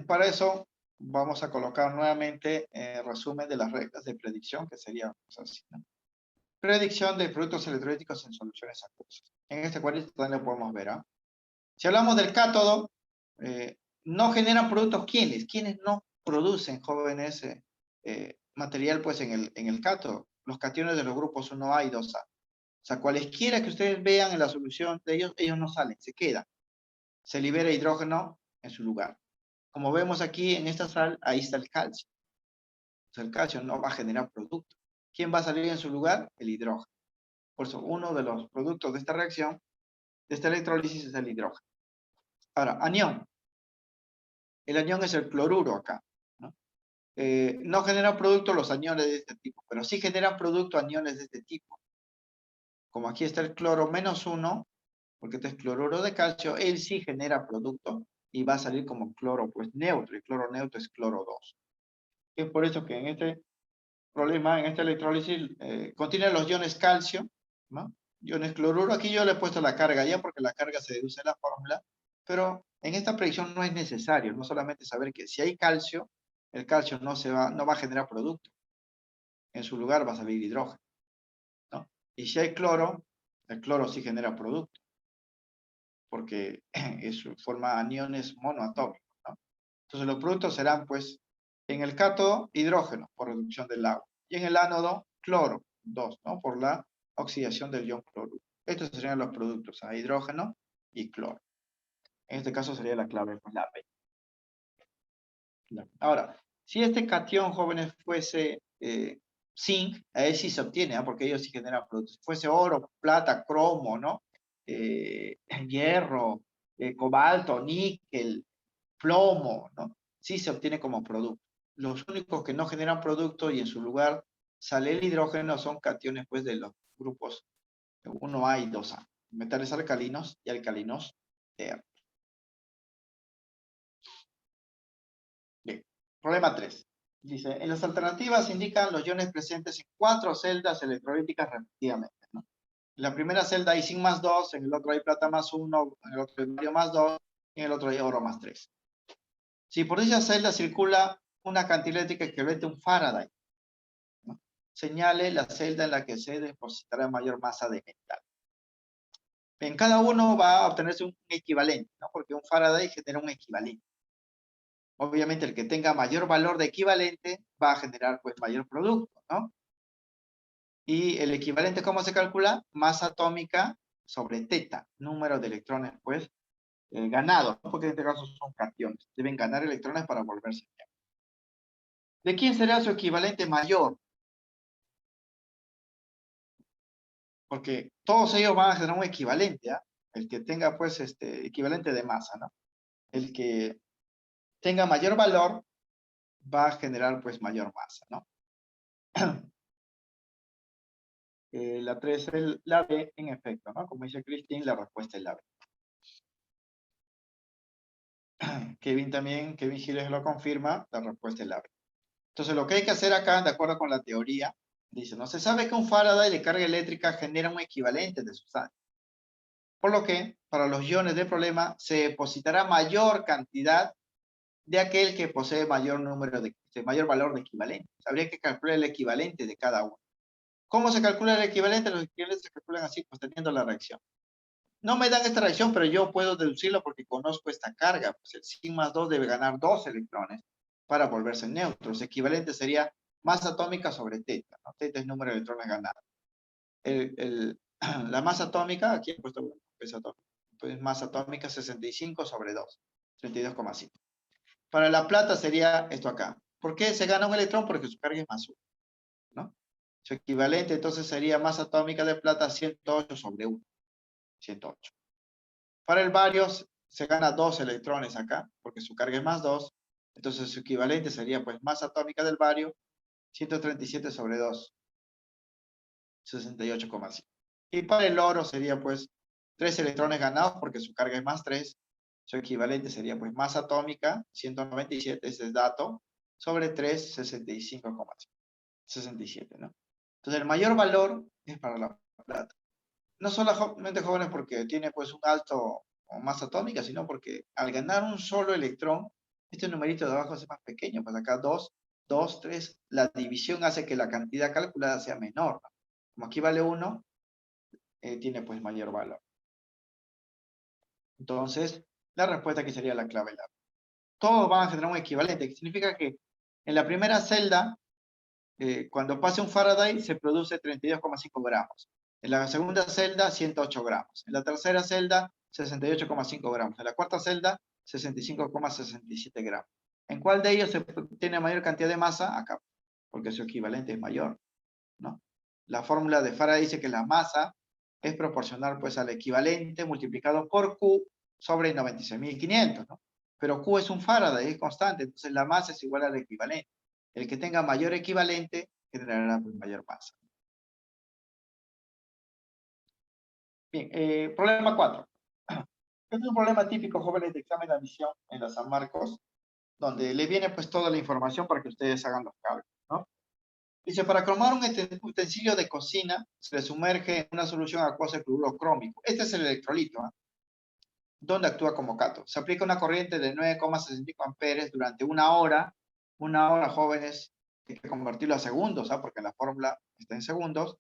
Para eso vamos a colocar nuevamente resumen de las reglas de predicción, que sería pues, así, ¿no? Predicción de productos electrolíticos en soluciones acuosas. En este cuadrito también lo podemos ver, ¿ah? Si hablamos del cátodo, no generan productos, ¿quiénes? ¿Quiénes no producen, jóvenes, material pues en el cátodo? Los cationes de los grupos 1A y 2A. O sea, cualesquiera que ustedes vean en la solución de ellos no salen, se quedan. Se libera hidrógeno en su lugar. Como vemos aquí en esta sal, ahí está el calcio. O sea, el calcio no va a generar producto. ¿Quién va a salir en su lugar? El hidrógeno. Por eso, uno de los productos de esta reacción, de esta electrólisis, es el hidrógeno. Ahora, anión. El anión es el cloruro acá, ¿no? No generan producto los aniones de este tipo, pero sí generan producto aniones de este tipo. Como aquí está el cloro -1, porque este es cloruro de calcio, él sí genera producto y va a salir como cloro pues neutro, y cloro neutro es cloro 2. Es por eso que en este problema, en esta electrólisis, contiene los iones calcio, ¿no? Iones cloruro, aquí yo le he puesto la carga ya porque la carga se deduce en la fórmula, pero en esta predicción no es necesario, no solamente saber que si hay calcio, el calcio no va a generar producto. En su lugar va a salir hidrógeno, ¿no? Y si hay cloro, el cloro sí genera producto, porque forma aniones monoatómicos, ¿no? Entonces los productos serán, pues, en el cátodo, hidrógeno, por reducción del agua. Y en el ánodo, cloro, 2, ¿no? Por la oxidación del ion cloruro. Estos serían los productos, a hidrógeno y cloro. En este caso sería la clave, pues, la B. Ahora, si este catión, jóvenes, fuese zinc, ahí sí se obtiene, ¿eh? Porque ellos sí generan productos. Si fuese oro, plata, cromo, ¿no? Hierro, cobalto, níquel, plomo, ¿no? Sí se obtiene como producto. Los únicos que no generan producto y en su lugar sale el hidrógeno son cationes, pues, de los grupos 1A y 2A. Metales alcalinos y alcalinos tiernos. Bien. Problema 3. Dice, en las alternativas se indican los iones presentes en 4 celdas electrolíticas respectivamente, ¿no? En la primera celda hay zinc más 2, en el otro hay plata más 1, en el otro hay bario más 2, y en el otro hay oro más 3. Si por dicha celda circula una cantidad eléctrica equivalente a un Faraday, ¿no? Señale la celda en la que se depositará mayor masa de metal. En cada uno va a obtenerse un equivalente, ¿no? Porque un Faraday genera un equivalente. Obviamente el que tenga mayor valor de equivalente va a generar, pues, mayor producto, ¿no? Y el equivalente, ¿cómo se calcula? Masa atómica sobre teta, número de electrones, pues, ganados, ¿no? Porque en este caso son cationes. Deben ganar electrones para volverse neutros. ¿De quién será su equivalente mayor? Porque todos ellos van a generar un equivalente, ¿ah? El que tenga, pues, equivalente de masa, ¿no? El que tenga mayor valor va a generar, pues, mayor masa, ¿no? La 3 es la B, en efecto, ¿no? Como dice Christine, la respuesta es la B. Kevin Giles lo confirma, la respuesta es la B. Entonces, lo que hay que hacer acá, de acuerdo con la teoría, dice, no se sabe que un Faraday de carga eléctrica genera un equivalente de sustancia. Por lo que, para los iones del problema, se depositará mayor cantidad de aquel que posee mayor valor de equivalente. Habría que calcular el equivalente de cada uno. ¿Cómo se calcula el equivalente? Los equivalentes se calculan así, pues teniendo la reacción. No me dan esta reacción, pero yo puedo deducirlo porque conozco esta carga. Pues el zinc más 2 debe ganar 2 electrones para volverse neutro. El equivalente sería masa atómica sobre teta, ¿no? Teta es número de electrones ganados. La masa atómica, aquí he puesto peso atómico, pues masa atómica 65 sobre 2, 32,5. Para la plata sería esto acá. ¿Por qué se gana un electrón? Porque su carga es más 1, ¿no? Su equivalente entonces sería masa atómica de plata 108 sobre 1, 108. Para el bario se gana 2 electrones acá, porque su carga es más 2. Entonces su equivalente sería, pues, masa atómica del bario 137 sobre 2, 68,5. Y para el oro sería, pues, 3 electrones ganados porque su carga es más 3. Su equivalente sería, pues, masa atómica 197, ese es dato, sobre 3, 65,5. 67, ¿no? Entonces el mayor valor es para la plata. No solamente jóvenes porque tiene, pues, un alto masa atómica, sino porque al ganar un solo electrón, este numerito de abajo es más pequeño, pues acá 2, 2, 3, la división hace que la cantidad calculada sea menor, ¿no? Como aquí vale 1, tiene, pues, mayor valor. Entonces, la respuesta aquí sería la clave. Todos van a generar un equivalente, que significa que en la primera celda, cuando pase un Faraday, se produce 32,5 gramos. En la segunda celda, 108 gramos. En la tercera celda, 68,5 gramos. En la cuarta celda, 65,67 gramos. ¿En cuál de ellos se tiene mayor cantidad de masa? Acá, porque su equivalente es mayor, ¿no? La fórmula de Faraday dice que la masa es proporcional, pues, al equivalente multiplicado por Q sobre 96.500, ¿no? Pero Q es un Faraday, es constante, entonces la masa es igual al equivalente. El que tenga mayor equivalente generará, pues, mayor masa. Bien, problema 4. Este es un problema típico, jóvenes, de examen de admisión en la San Marcos, donde le viene, pues, toda la información para que ustedes hagan los cálculos, ¿no? Dice, para cromar un utensilio de cocina, se le sumerge en una solución acuosa de cloruro crómico. Este es el electrolito, ¿eh? Donde actúa como cátodo. Se aplica una corriente de 9,65 amperes durante 1 hora. Una hora, jóvenes, hay que convertirlo a segundos, porque la fórmula está en segundos.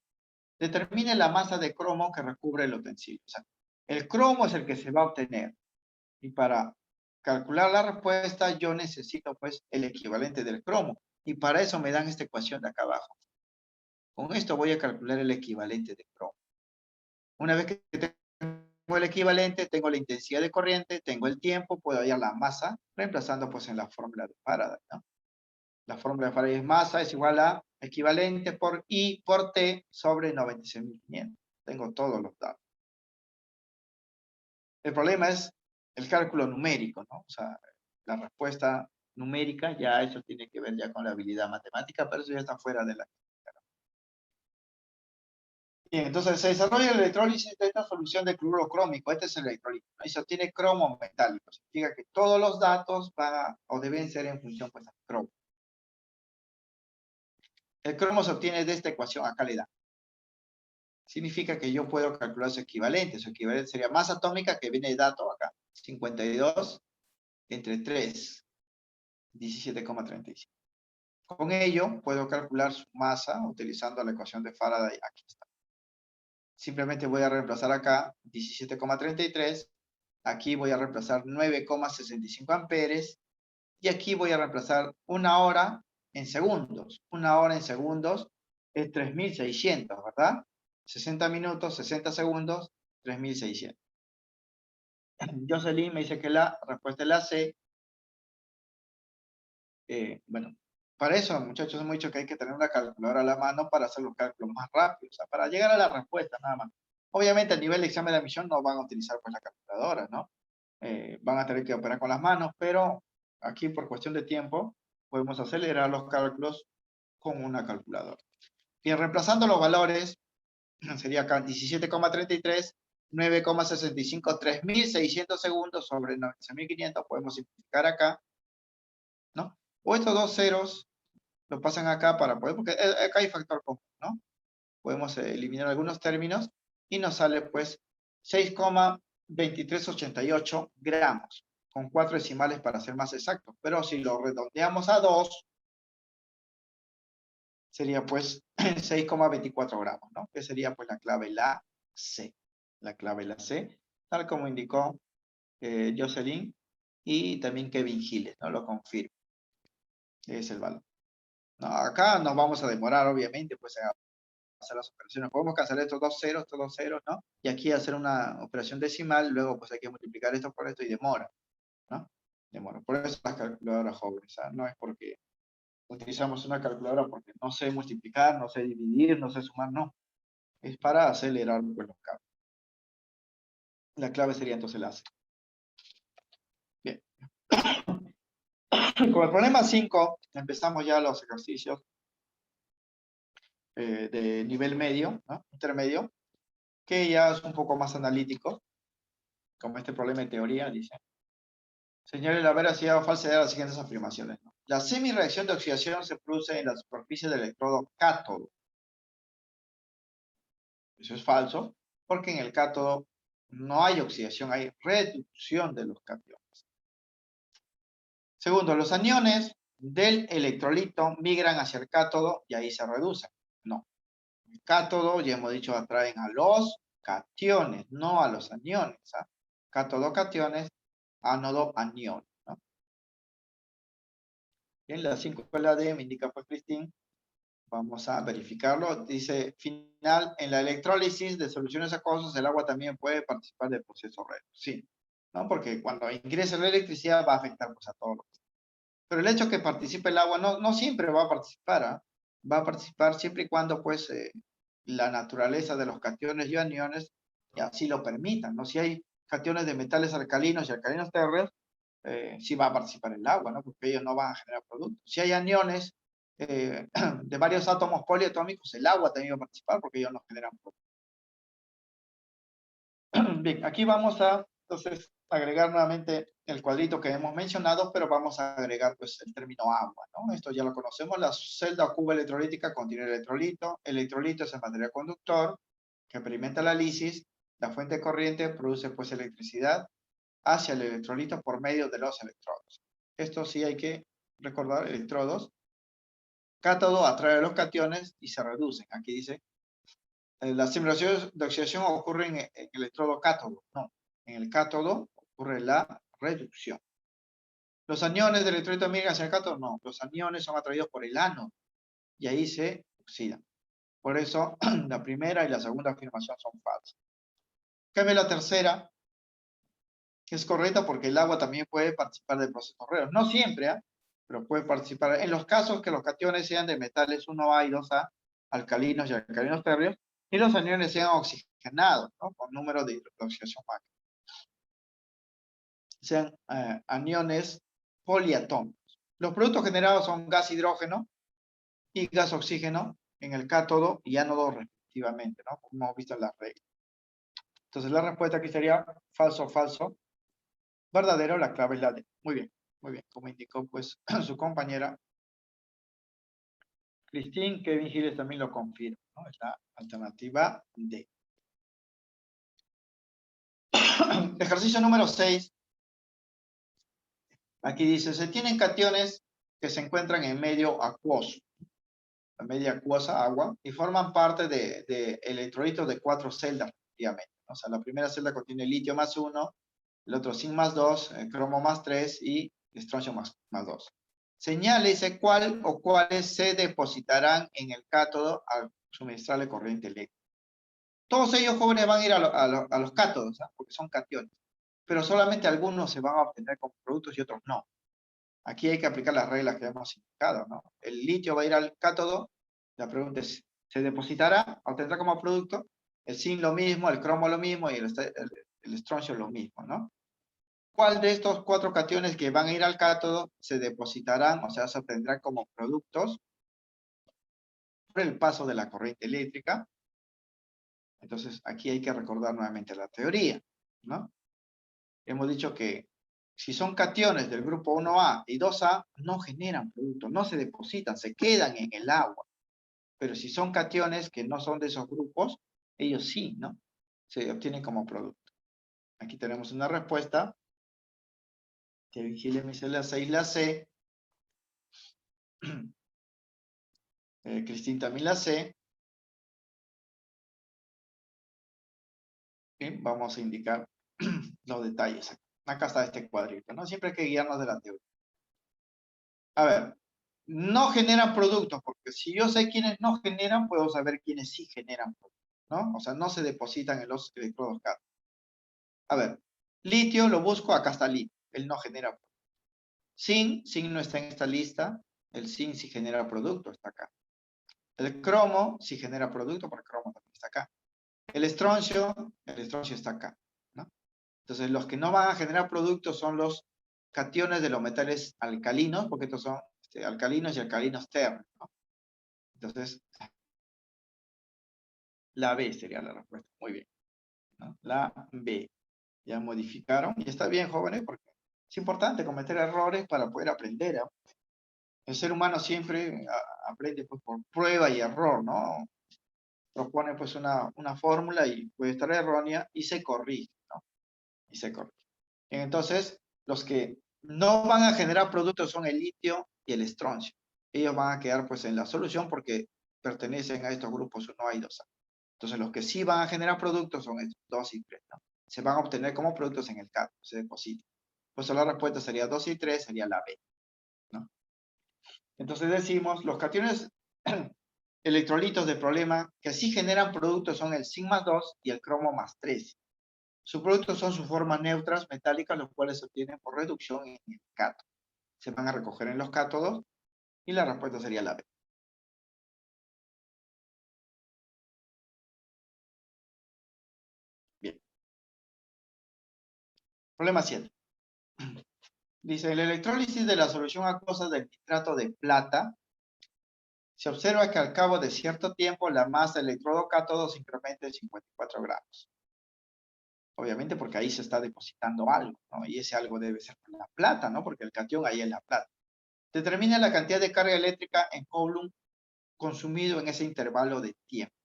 Determine la masa de cromo que recubre el utensilio. O sea, el cromo es el que se va a obtener. Y para calcular la respuesta, yo necesito, pues, el equivalente del cromo. Y para eso me dan esta ecuación de acá abajo. Con esto voy a calcular el equivalente de cromo. Una vez que tengo el equivalente, tengo la intensidad de corriente, tengo el tiempo, puedo hallar la masa, reemplazando, pues, en la fórmula de Faraday, ¿no? La fórmula de Faraday es masa es igual a equivalente por I por T sobre 96.500. Tengo todos los datos. El problema es el cálculo numérico, ¿no? O sea, la respuesta numérica, ya eso tiene que ver ya con la habilidad matemática, pero eso ya está fuera de la... Bien, entonces se desarrolla el electrólisis de esta solución de cloruro crómico. Este es el electrolito, ¿no? Y se obtiene cromo metálico. Significa que todos los datos van a, o deben ser en función, pues, al cromo. El cromo se obtiene de esta ecuación, acá le da. Significa que yo puedo calcular su equivalente. Su equivalente sería masa atómica, que viene de dato acá, 52 entre 3, 17,35. Con ello, puedo calcular su masa utilizando la ecuación de Faraday. Aquí está. Simplemente voy a reemplazar acá 17,33. Aquí voy a reemplazar 9,65 amperes. Y aquí voy a reemplazar una hora en segundos. Una hora en segundos es 3.600, ¿verdad? 60 minutos, 60 segundos, 3.600. Jocelyn me dice que la respuesta es la C. Bueno, para eso, muchachos, hemos dicho que hay que tener una calculadora a la mano para hacer los cálculos más rápidos, o sea, para llegar a la respuesta nada más. Obviamente a nivel de examen de admisión no van a utilizar, pues, la calculadora, ¿no? Van a tener que operar con las manos, pero aquí por cuestión de tiempo podemos acelerar los cálculos con una calculadora. Bien, reemplazando los valores, sería acá 17,33, 9,65, 3.600 segundos sobre 96.500, podemos simplificar acá, ¿no? O estos dos ceros lo pasan acá para poder, porque acá hay factor común, ¿no? Podemos eliminar algunos términos y nos sale, pues, 6,2388 gramos, con 4 decimales para ser más exactos. Pero si lo redondeamos a 2, sería, pues, 6,24 gramos, ¿no? Que sería, pues, la clave la C. La clave la C, tal como indicó Jocelyn y también Kevin Giles, ¿no? Lo confirma. Es el valor. No, acá nos vamos a demorar, obviamente, pues, a hacer las operaciones. Podemos cancelar estos dos ceros, ¿no? Y aquí hacer una operación decimal, luego, pues, hay que multiplicar esto por esto y demora, ¿no? Demora. Por eso las calculadoras jóvenes, ¿sabes? No es porque utilizamos una calculadora porque no sé multiplicar, no sé dividir, no sé sumar, no. Es para acelerar, pues, los cálculos. La clave sería entonces la C. Bien. Con el problema 5, empezamos ya los ejercicios de nivel medio, ¿no? Intermedio, que ya es un poco más analítico, como este problema de teoría, dice. Señale la veracidad o falsedad de las siguientes afirmaciones, ¿no? La semireacción de oxidación se produce en la superficie del electrodo cátodo. Eso es falso, porque en el cátodo no hay oxidación, hay reducción de los cationes. Segundo, los aniones del electrolito migran hacia el cátodo y ahí se reducen. No. El cátodo, ya hemos dicho, atraen a los cationes, no a los aniones. ¿Ah? Cátodo, cationes, ánodo, anión. ¿No? Bien, la 5 es la D, me indica, pues, Cristín. Vamos a verificarlo. Dice, final, en la electrólisis de soluciones acuosas, el agua también puede participar del proceso redox. Sí, ¿no? Porque cuando ingresa la electricidad va a afectar, pues, a todos. Pero el hecho que participe el agua no siempre va a participar. ¿Ah? Va a participar siempre y cuando, pues, la naturaleza de los cationes y aniones así lo permitan, ¿no? Si hay cationes de metales alcalinos y alcalinos térreos, sí va a participar el agua, ¿no? Porque ellos no van a generar productos. Si hay aniones de varios átomos poliatómicos, el agua también va a participar porque ellos no generan productos. Bien, aquí vamos a, entonces, agregar nuevamente el cuadrito que hemos mencionado, pero vamos a agregar, pues, el término agua, ¿no? Esto ya lo conocemos, la celda o cuba electrolítica contiene electrolito. El electrolito es el material conductor que experimenta la lisis. La fuente de corriente produce, pues, electricidad hacia el electrolito por medio de los electrodos. Esto sí hay que recordar, electrodos. Cátodo atrae a los cationes y se reducen. Aquí dice, las simulaciones de oxidación ocurren en el electrodo cátodo. No, en el cátodo ocurre la reducción. ¿Los aniones del electrolito migran hacia el cátodo? No, los aniones son atraídos por el ánodo y ahí se oxidan. Por eso, la primera y la segunda afirmación son falsas. Cambia la tercera, que es correcta porque el agua también puede participar del proceso Redox. No siempre, ¿eh? Pero puede participar. En los casos que los cationes sean de metales 1A y 2A, alcalinos y alcalinos térreos, y los aniones sean oxigenados, ¿no? Con número de oxidación máxima. Sean aniones poliatómicos. Los productos generados son gas hidrógeno y gas oxígeno en el cátodo y ánodo respectivamente, ¿no? Como hemos visto en las reglas. Entonces la respuesta aquí sería falso, falso. Verdadero, la clave es la D. Muy bien, como indicó pues su compañera Christine, Kevin Giles también lo confirma, ¿no? Es la alternativa D. Ejercicio número 6. Aquí dice, se tienen cationes que se encuentran en medio acuoso, la media acuosa, agua, y forman parte de electrolitos de 4 celdas, respectivamente. O sea, la primera celda contiene litio más 1, el otro zinc más 2, cromo más 3 y estroncio más 2. Señale, dice, cuál o cuáles se depositarán en el cátodo al suministrarle corriente eléctrica. Todos ellos, jóvenes, van a ir a los cátodos, ¿eh? Porque son cationes. Pero solamente algunos se van a obtener como productos y otros no. Aquí hay que aplicar las reglas que hemos indicado, ¿no? El litio va a ir al cátodo. La pregunta es, ¿se depositará? ¿Obtendrá como producto? El zinc lo mismo, el cromo lo mismo y el estroncio lo mismo, ¿no? ¿Cuál de estos 4 cationes que van a ir al cátodo se depositarán, o sea, se obtendrán como productos por el paso de la corriente eléctrica? Entonces, aquí hay que recordar nuevamente la teoría, ¿no? Hemos dicho que si son cationes del grupo 1A y 2A, no generan productos, no se depositan, se quedan en el agua. Pero si son cationes que no son de esos grupos, ellos sí, ¿no? Se obtienen como producto. Aquí tenemos una respuesta. Que vigile mi la 6, la C. Cristín también la C. Bien, vamos a indicar los detalles. Acá está este cuadrito, ¿no? Siempre hay que guiarnos de la teoría. A ver, no generan productos, porque si yo sé quiénes no generan, puedo saber quiénes sí generan productos, ¿no? O sea, no se depositan en los electrodos K. A ver, litio lo busco, acá está litio, él no genera productos. Zinc no está en esta lista, el zinc sí genera producto, está acá. El cromo sí genera producto, porque el cromo también está acá. El estroncio está acá, ¿no? Entonces, los que no van a generar productos son los cationes de los metales alcalinos, porque estos son alcalinos y alcalinos ternos, ¿no? Entonces, la B sería la respuesta. Muy bien, ¿no? La B. Ya modificaron. Y está bien, jóvenes, porque es importante cometer errores para poder aprender, ¿eh? El ser humano siempre aprende pues, por prueba y error, ¿no? Propone pues una fórmula y puede estar errónea y se corrige, ¿no? Y se corrige. Entonces, los que no van a generar productos son el litio y el estroncio. Ellos van a quedar pues en la solución porque pertenecen a estos grupos 1A y 2A. Entonces, los que sí van a generar productos son estos 2 y 3, ¿no? Se van a obtener como productos en el cátodo, se depositan. Pues la respuesta sería 2 y 3, sería la B, ¿no? Entonces decimos, los cationes electrolitos de problema que sí generan productos son el zinc más 2 y el cromo más 3. Sus productos son sus formas neutras metálicas, los cuales se obtienen por reducción en el cátodo. Se van a recoger en los cátodos y la respuesta sería la B. Bien. Problema 7. Dice, el electrólisis de la solución acuosa del nitrato de plata, se observa que al cabo de cierto tiempo la masa del electrodo cátodo se incrementa en 54 gramos. Obviamente porque ahí se está depositando algo, ¿no? Y ese algo debe ser la plata, ¿no? Porque el catión ahí es la plata. Determina la cantidad de carga eléctrica en Coulomb consumido en ese intervalo de tiempo.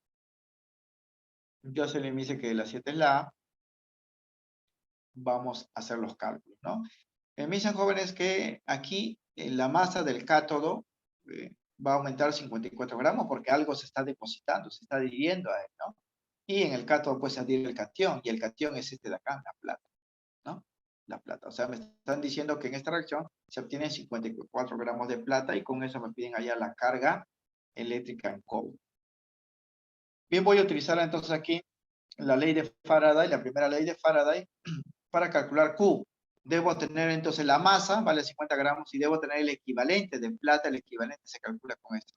Jocelyn me dice que la 7 es la A. Vamos a hacer los cálculos, ¿no? Me dicen jóvenes que aquí la masa del cátodo va a aumentar 54 gramos porque algo se está depositando, se está adhiriendo a él, ¿no? Y en el cátodo pues se adhiere el catión, y el catión es este de acá, la plata, ¿no? La plata. O sea, me están diciendo que en esta reacción se obtienen 54 gramos de plata y con eso me piden allá la carga eléctrica en cobre. Bien, voy a utilizar entonces aquí la ley de Faraday, la primera ley de Faraday, para calcular Q. Debo tener entonces la masa, vale 50 gramos, y debo tener el equivalente de plata. El equivalente se calcula con esto.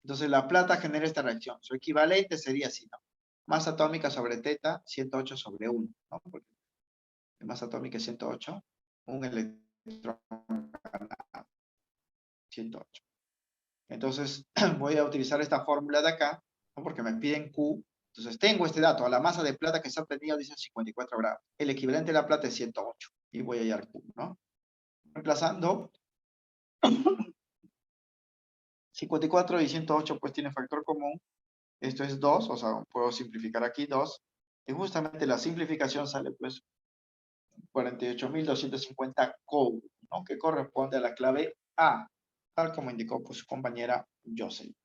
Entonces la plata genera esta reacción. Su equivalente sería así, ¿no? Masa atómica sobre teta, 108 sobre 1, ¿no? Porque masa atómica es 108, un electrón ganado, 108. Entonces voy a utilizar esta fórmula de acá, ¿no? Porque me piden Q. Entonces tengo este dato, a la masa de plata que se ha obtenido dice 54 gramos. El equivalente de la plata es 108. Y voy a hallar Q, ¿no? Reemplazando, 54 y 108 pues tiene factor común. Esto es 2, o sea, puedo simplificar aquí 2. Y justamente la simplificación sale pues 48.250 coulomb, ¿no? Que corresponde a la clave A, tal como indicó pues su compañera Jocelyn.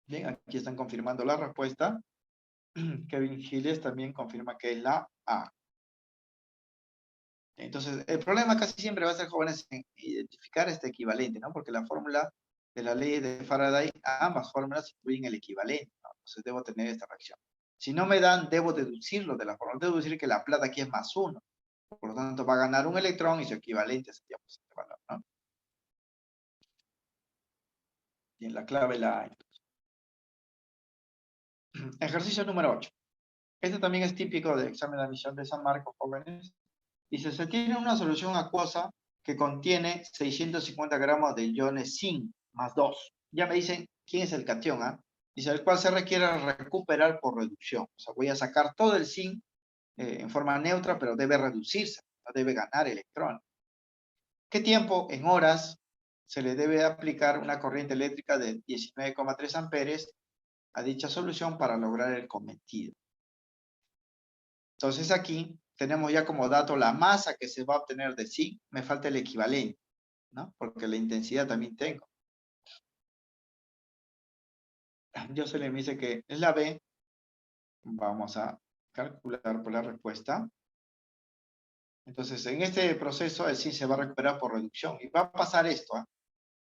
Bien, aquí están confirmando la respuesta. Kevin Giles también confirma que es la A. Entonces, el problema casi siempre va a ser, jóvenes, en identificar este equivalente, ¿no? Porque la fórmula de la ley de Faraday, ambas fórmulas incluyen el equivalente, ¿no? Entonces, debo tener esta reacción. Si no me dan, debo deducirlo de la fórmula. Debo decir que la plata aquí es más 1. Por lo tanto, va a ganar un electrón y su equivalente sería pues, este valor, ¿no? Y en la clave la A. Ejercicio número 8. Este también es típico del examen de admisión de San Marcos, jóvenes. Dice, se tiene una solución acuosa que contiene 650 gramos de iones zinc más 2. Ya me dicen quién es el catión, ¿ah? Dice, el cual se requiere recuperar por reducción. O sea, voy a sacar todo el zinc en forma neutra, pero debe reducirse, no debe ganar electrones. ¿Qué tiempo en horas se le debe aplicar una corriente eléctrica de 19,3 amperes a dicha solución para lograr el cometido? Entonces aquí tenemos ya como dato la masa que se va a obtener de zinc. Me falta el equivalente, ¿no? Porque la intensidad también tengo. Yo se le dice que es la B. Vamos a calcular por la respuesta. Entonces, en este proceso el zinc se va a recuperar por reducción. Y va a pasar esto, ¿eh?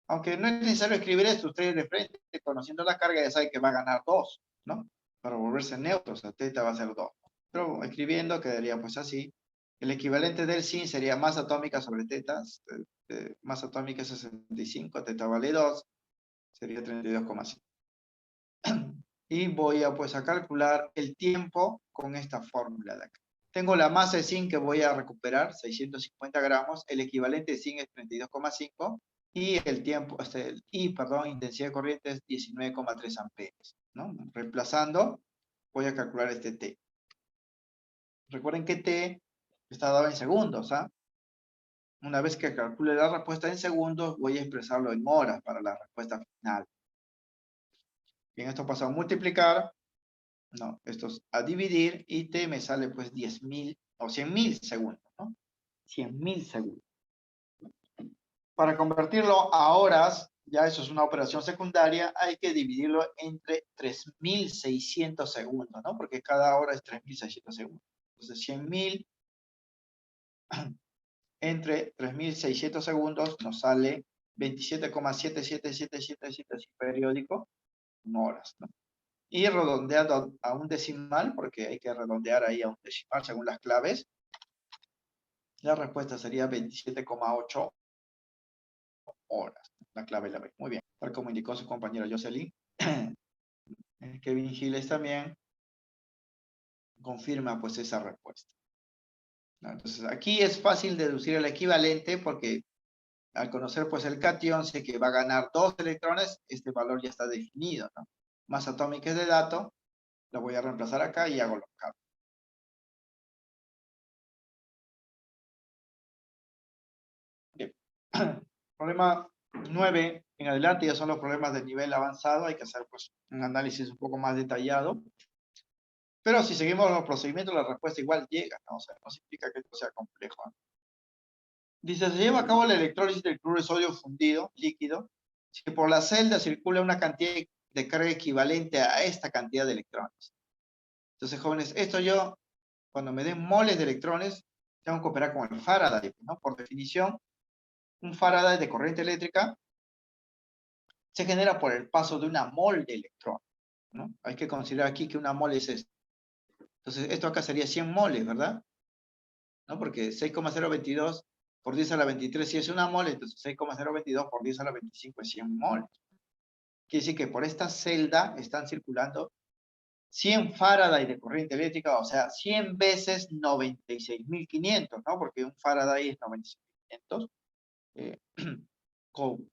Aunque no es necesario escribir esto, ustedes de frente, conociendo la carga, ya saben que va a ganar 2, ¿no? Para volverse neutro, o sea, teta va a ser 2. Pero escribiendo quedaría pues así. El equivalente del zinc sería masa atómica sobre teta. Masa atómica es 65, teta vale 2, sería 32,5. Y voy a pues a calcular el tiempo con esta fórmula de acá. Tengo la masa de zinc que voy a recuperar, 650 gramos, el equivalente de zinc es 32,5 y el tiempo, intensidad de corriente es 19,3 amperes, ¿no? Reemplazando, voy a calcular este T. Recuerden que T está dado en segundos, ¿ah? Una vez que calcule la respuesta en segundos, voy a expresarlo en horas para la respuesta final. Bien, esto pasa a multiplicar, no, esto es a dividir, y T me sale pues 10.000 o 100.000 segundos, ¿no? 100.000 segundos. Para convertirlo a horas, ya eso es una operación secundaria, hay que dividirlo entre 3.600 segundos, ¿no? Porque cada hora es 3.600 segundos. Entonces, 100.000 entre 3.600 segundos nos sale 27,77777 periódico en horas, ¿no? Y redondeando a un decimal, porque hay que redondear ahí a un decimal según las claves, la respuesta sería 27,8 horas. La clave la B. Muy bien. Tal como indicó su compañero Jocelyn, Kevin Giles también confirma pues esa respuesta, ¿no? Entonces aquí es fácil deducir el equivalente porque al conocer pues el catión sé que va a ganar 2 electrones, este valor ya está definido, ¿no? Masa atómica es de dato, lo voy a reemplazar acá y hago los cambios. Bien. Problema 9 en adelante ya son los problemas de nivel avanzado, hay que hacer pues un análisis un poco más detallado. Pero si seguimos los procedimientos, la respuesta igual llega, ¿no? O sea, no significa que esto sea complejo, ¿no? Dice, se lleva a cabo la electrólisis del cloruro de sodio fundido, líquido, si por la celda circula una cantidad de carga equivalente a esta cantidad de electrones. Entonces, jóvenes, esto yo, cuando me den moles de electrones, tengo que operar con el Faraday, ¿no? Por definición, un Faraday de corriente eléctrica se genera por el paso de una mol de electrones, ¿no? Hay que considerar aquí que una mol es esto. Entonces, esto acá sería 100 moles, ¿verdad? ¿No? Porque 6,022 por 10 a la 23 si es una mol, entonces 6,022 por 10 a la 25 es 100 moles. Quiere decir que por esta celda están circulando 100 Faraday de corriente eléctrica, o sea, 100 veces 96.500, ¿no? Porque un Faraday es 96.500 Coulomb.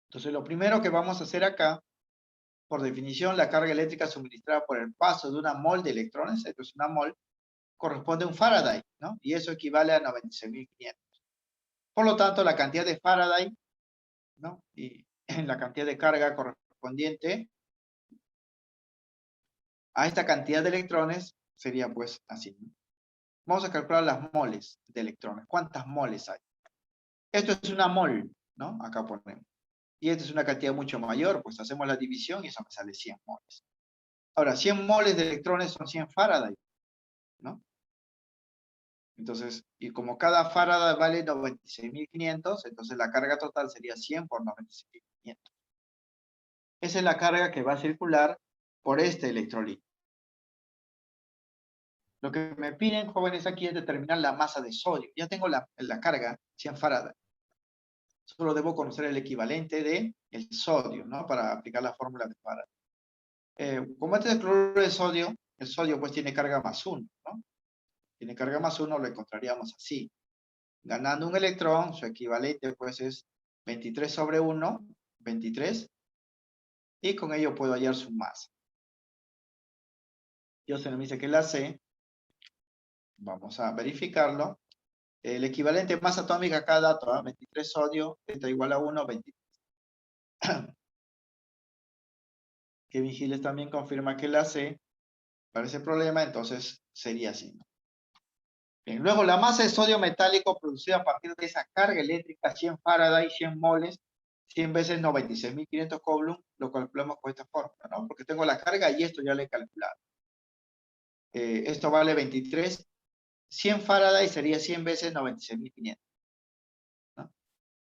Entonces, lo primero que vamos a hacer acá, por definición, la carga eléctrica suministrada por el paso de una mol de electrones, esto es una mol, corresponde a un Faraday, ¿no? Y eso equivale a 96.500. Por lo tanto, la cantidad de Faraday, ¿no? Y la cantidad de carga correspondiente a esta cantidad de electrones sería pues así, ¿no? Vamos a calcular las moles de electrones. ¿Cuántas moles hay? Esto es una mol, ¿no? Acá ponemos. Y esta es una cantidad mucho mayor, pues hacemos la división y eso me sale 100 moles. Ahora, 100 moles de electrones son 100 Faraday, ¿no? Entonces, y como cada Faraday vale 96.500, entonces la carga total sería 100 por 96.500. Esa es la carga que va a circular por este electrolito. Lo que me piden, jóvenes, aquí es determinar la masa de sodio. Ya tengo la carga, 100 Faraday. Solo debo conocer el equivalente de el sodio, ¿no? Para aplicar la fórmula de Faraday. Como este es el cloruro de sodio, el sodio pues tiene carga más 1, ¿no? Tiene carga más 1, lo encontraríamos así. Ganando un electrón, su equivalente pues es 23 sobre 1, 23, y con ello puedo hallar su masa. Yo se me dice que la C, vamos a verificarlo. El equivalente de masa atómica a cada dato, ¿eh? 23 sodio, está igual a 1, 23. Kevin Giles también confirma que la C para ese problema, entonces sería así, ¿no? Bien, luego la masa de sodio metálico producida a partir de esa carga eléctrica, 100 Faraday, 100 moles, 100 veces 96.500 Coulomb, lo calculamos con esta fórmula, ¿no? Porque tengo la carga y esto ya lo he calculado. Esto vale 23, 100 Faraday sería 100 veces 96.500, ¿no?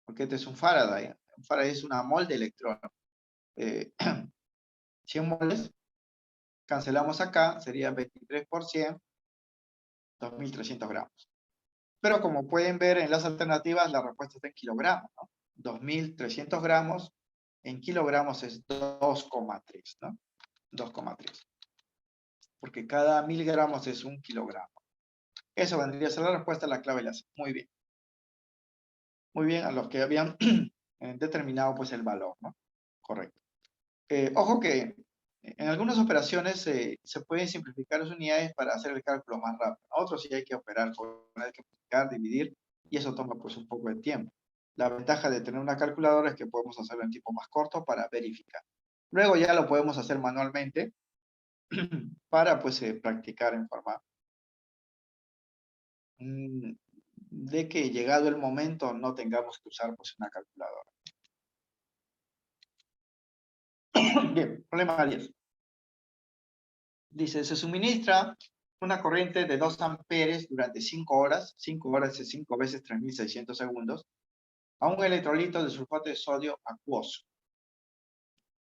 Porque este es un Faraday. Un Faraday es una mol de electrón. 100 moles, cancelamos acá, sería 23 por 100, 2.300 gramos. Pero como pueden ver en las alternativas, la respuesta está en kilogramos, ¿no? 2.300 gramos en kilogramos es 2,3, ¿no? 2,3. Porque cada 1.000 gramos es 1 kilogramo. Eso vendría a ser la respuesta a la clave de la C. Muy bien. Muy bien, a los que habían determinado pues el valor, ¿no? Correcto. Ojo que en algunas operaciones se pueden simplificar las unidades para hacer el cálculo más rápido. Otros sí hay que operar, hay que multiplicar, dividir, y eso toma pues un poco de tiempo. La ventaja de tener una calculadora es que podemos hacerlo en tiempo más corto para verificar. Luego ya lo podemos hacer manualmente para pues practicar en forma de que llegado el momento no tengamos que usar pues una calculadora. Bien, problema 10. Dice, se suministra una corriente de 2 amperes durante 5 horas, 5 horas es 5 veces 3.600 segundos, a un electrolito de sulfato de sodio acuoso.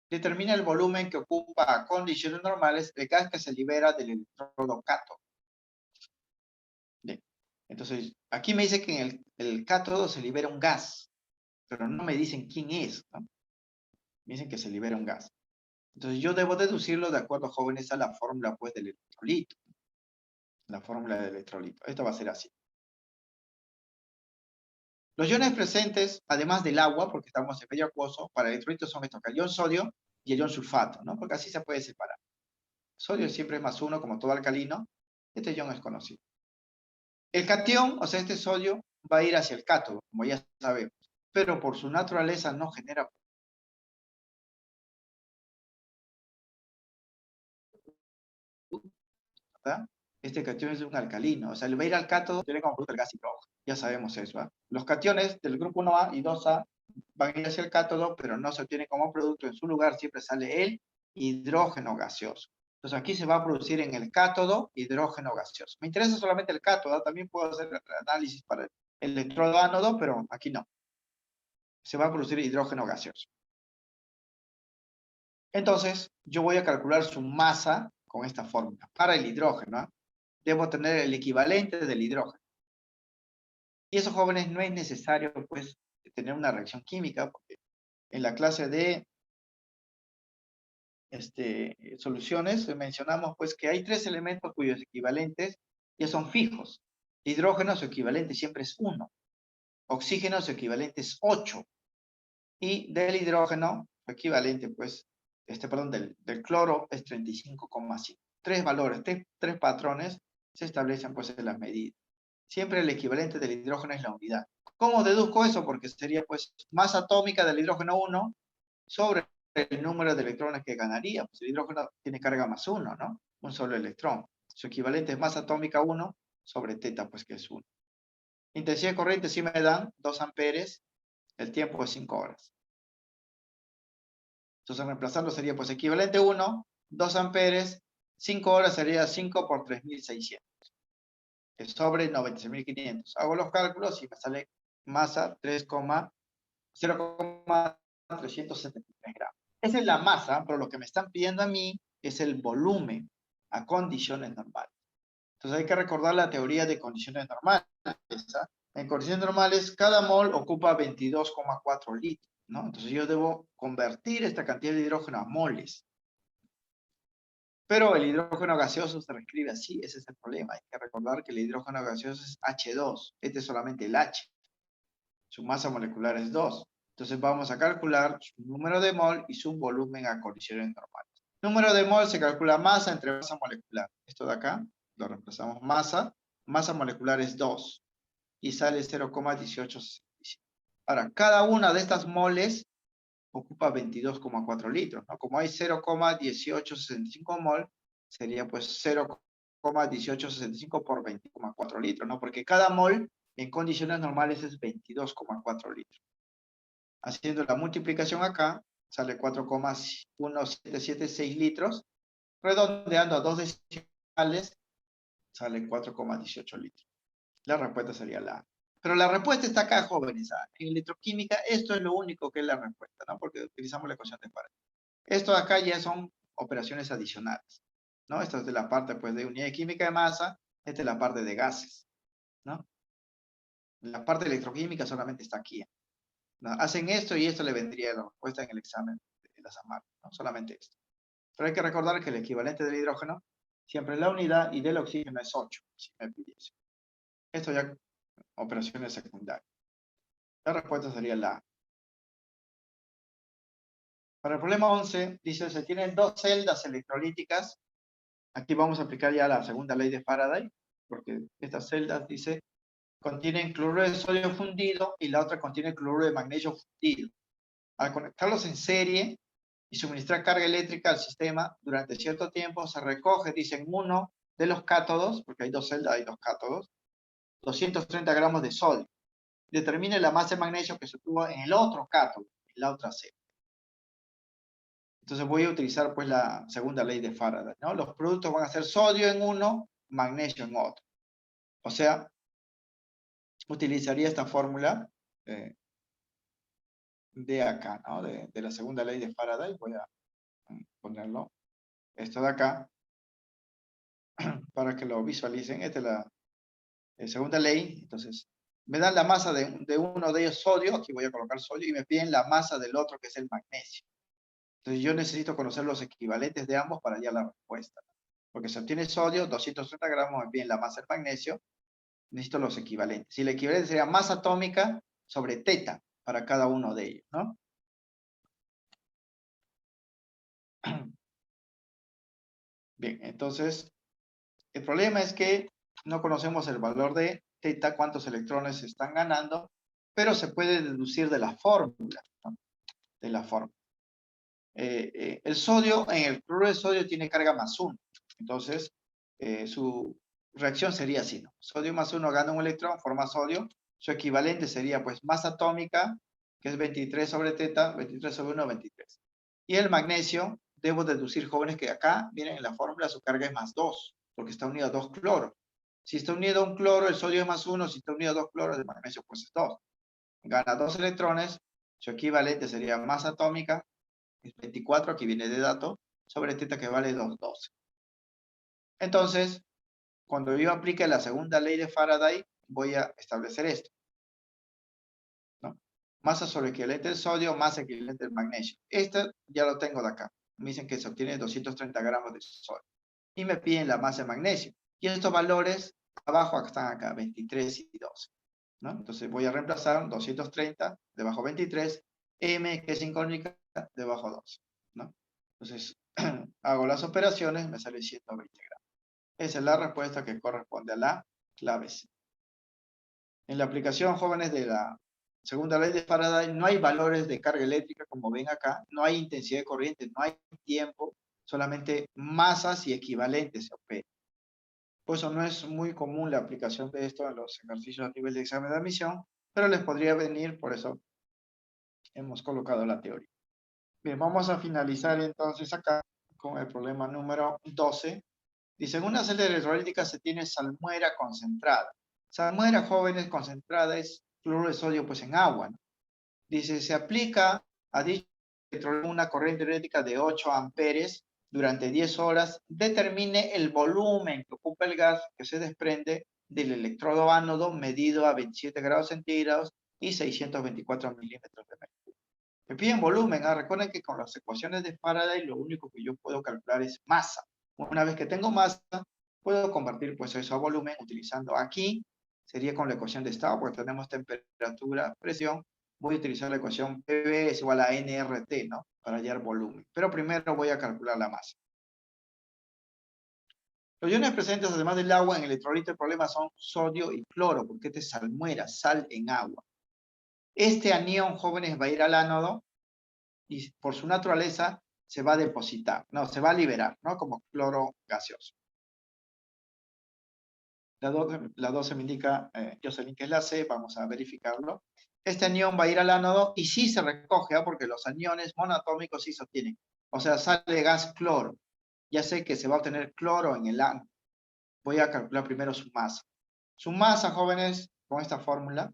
Determina el volumen que ocupa a condiciones normales el gas que se libera del electrodo cátodo. Bien. Entonces, aquí me dice que en el cátodo se libera un gas, pero no me dicen quién es, ¿no? Me dicen que se libera un gas. Entonces, yo debo deducirlo de acuerdo, jóvenes, a la fórmula pues del electrolito. La fórmula del electrolito. Esto va a ser así. Los iones presentes, además del agua, porque estamos en medio acuoso, para electrolitos son estos, el ion sodio y el ion sulfato, ¿no? Porque así se puede separar. Sodio siempre es más 1, como todo alcalino. Este ion es conocido. El catión, o sea, este sodio, va a ir hacia el cátodo, como ya sabemos. Pero por su naturaleza no genera ¿verdad? Este catión es un alcalino, o sea, le va a ir al cátodo, tiene como producto el gas hidrógeno. Ya sabemos eso, ¿ah? Los cationes del grupo 1A y 2A van a ir hacia el cátodo, pero no se obtiene como producto. En su lugar siempre sale el hidrógeno gaseoso. Entonces aquí se va a producir en el cátodo hidrógeno gaseoso. Me interesa solamente el cátodo, también puedo hacer el análisis para el electrodo ánodo, pero aquí no. Se va a producir hidrógeno gaseoso. Entonces, yo voy a calcular su masa con esta fórmula. Para el hidrógeno, ¿eh? Debo tener el equivalente del hidrógeno. Y eso, jóvenes, no es necesario, pues, tener una reacción química, porque en la clase de soluciones mencionamos, pues, que hay 3 elementos cuyos equivalentes ya son fijos. Hidrógeno, su equivalente siempre es 1. Oxígeno, su equivalente es 8. Y del hidrógeno, su equivalente, pues, del cloro es 35,5. 3 valores, 3 patrones se establecen, pues, en las medidas. Siempre el equivalente del hidrógeno es la unidad. ¿Cómo deduzco eso? Porque sería, pues, masa atómica del hidrógeno 1 sobre el número de electrones que ganaría. Pues el hidrógeno tiene carga más 1, ¿no? Un solo electrón. Su equivalente es masa atómica 1 sobre teta, pues, que es 1. Intensidad de corriente sí me dan 2 amperes. El tiempo es 5 horas. Entonces, reemplazando sería, pues, equivalente 1, 2 amperes, 5 horas sería 5 por 3.600. Es sobre 96.500. Hago los cálculos y me sale masa 0,373 gramos. Esa es la masa, pero lo que me están pidiendo a mí es el volumen a condiciones normales. Entonces hay que recordar la teoría de condiciones normales. En condiciones normales, cada mol ocupa 22,4 litros, ¿no? Entonces yo debo convertir esta cantidad de hidrógeno a moles. Pero el hidrógeno gaseoso se reescribe así, ese es el problema. Hay que recordar que el hidrógeno gaseoso es H2, este es solamente el H. Su masa molecular es 2. Entonces vamos a calcular su número de mol y su volumen a condiciones normales. Número de mol se calcula masa entre masa molecular. Esto de acá, lo reemplazamos masa. Masa molecular es 2 y sale 0,1865. Ahora, cada una de estas moles ocupa 22,4 litros, ¿no? Como hay 0,1865 mol, sería pues 0,1865 por 20,4 litros, ¿no? Porque cada mol en condiciones normales es 22,4 litros. Haciendo la multiplicación acá, sale 4,1776 litros. Redondeando a 2 decimales, sale 4,18 litros. La respuesta sería la A. Pero la respuesta está acá, jóvenes. En electroquímica, esto es lo único que es la respuesta, ¿no? Porque utilizamos la ecuación de Faraday. Esto de acá ya son operaciones adicionales, ¿no? Esto es de la parte, pues, de unidad de química de masa. Esta es la parte de gases, ¿no? La parte electroquímica solamente está aquí, ¿no? Hacen esto y esto le vendría la respuesta en el examen de la SAMAR, ¿no? Solamente esto. Pero hay que recordar que el equivalente del hidrógeno siempre es la unidad y del oxígeno es 8, si me pidiese. Esto ya operaciones secundarias. La respuesta sería la A. Para el problema 11, dice, se tienen 2 celdas electrolíticas. Aquí vamos a aplicar ya la segunda ley de Faraday, porque estas celdas, dice, contienen cloruro de sodio fundido y la otra contiene cloruro de magnesio fundido. Al conectarlos en serie y suministrar carga eléctrica al sistema, durante cierto tiempo se recoge, dicen, uno de los cátodos, porque hay 2 celdas, hay 2 cátodos, 230 gramos de sodio. Determine la masa de magnesio que se obtuvo en el otro cátodo, en la otra celda. Entonces voy a utilizar, pues, la segunda ley de Faraday, ¿no? Los productos van a ser sodio en uno, magnesio en otro. O sea, utilizaría esta fórmula de acá, ¿no? De la segunda ley de Faraday. Voy a ponerlo, esto de acá, para que lo visualicen. Esta es la segunda ley. Entonces, me dan la masa de uno de ellos, sodio. Aquí voy a colocar sodio. Y me piden la masa del otro, que es el magnesio. Entonces, yo necesito conocer los equivalentes de ambos para hallar la respuesta. Porque se obtiene sodio, 230 gramos, me piden la masa del magnesio. Necesito los equivalentes. Y el equivalente sería masa atómica sobre teta para cada uno de ellos, ¿no? Bien, entonces, el problema es que no conocemos el valor de teta, cuántos electrones se están ganando, pero se puede deducir de la fórmula, ¿no? De la fórmula. El sodio, en el cloruro de sodio tiene carga más 1. Entonces, su reacción sería así, ¿no? Sodio más 1 gana un electrón, forma sodio. Su equivalente sería, pues, masa atómica, que es 23 sobre teta, 23 sobre 1, 23. Y el magnesio, debo deducir, jóvenes, que acá, miren, en la fórmula su carga es más 2, porque está unido a 2 cloros. Si está unido a un cloro, el sodio es más 1, si está unido a 2 cloros, el magnesio pues es 2. Gana 2 electrones, su equivalente sería masa atómica, es 24, aquí viene de dato, sobre teta, que vale 2,12. Entonces, cuando yo aplique la segunda ley de Faraday, voy a establecer esto, ¿no? Masa sobre equivalente del sodio, masa equivalente del magnesio. Este ya lo tengo de acá. Me dicen que se obtiene 230 gramos de sodio. Y me piden la masa de magnesio. Y estos valores abajo están acá, 23 y 12. ¿No? Entonces voy a reemplazar 230 debajo 23, M, que es incógnita, debajo 12. ¿No? Entonces hago las operaciones, me sale 120 gramos. Esa es la respuesta que corresponde a la clave C. En la aplicación, jóvenes, de la segunda ley de Faraday, no hay valores de carga eléctrica, como ven acá, no hay intensidad de corriente, no hay tiempo, solamente masas y equivalentes se operan. Por eso no es muy común la aplicación de esto en los ejercicios a nivel de examen de admisión, pero les podría venir, por eso hemos colocado la teoría. Bien, vamos a finalizar entonces acá con el problema número 12. Dice, en una celda electrolítica se tiene salmuera concentrada. Salmuera, jóvenes, concentrada es cloruro de sodio pues en agua, ¿no? Dice, se aplica a dicho electrolito una corriente eléctrica de 8 amperes durante 10 horas. Determine el volumen que ocupa el gas que se desprende del electrodo ánodo medido a 27 grados centígrados y 624 milímetros de mercurio. Me piden volumen. Recuerden que con las ecuaciones de Faraday lo único que yo puedo calcular es masa. Una vez que tengo masa, puedo convertir pues eso a volumen utilizando aquí, sería con la ecuación de estado, porque tenemos temperatura, presión. Voy a utilizar la ecuación PV es igual a nRT, ¿no? Para hallar volumen. Pero primero voy a calcular la masa. Los iones presentes, además del agua, en el electrolito, el problema son sodio y cloro, porque este es salmuera, sal en agua. Este anión, jóvenes, va a ir al ánodo y por su naturaleza se va a depositar, no, se va a liberar, ¿no? Como cloro gaseoso. La 12 me indica, Jocelyn, que es la C, vamos a verificarlo. Este anión va a ir al ánodo y sí se recoge, porque los aniones monoatómicos sí se obtienen. O sea, sale gas cloro. Ya sé que se va a obtener cloro en el ánodo. Voy a calcular primero su masa. Su masa, jóvenes, con esta fórmula,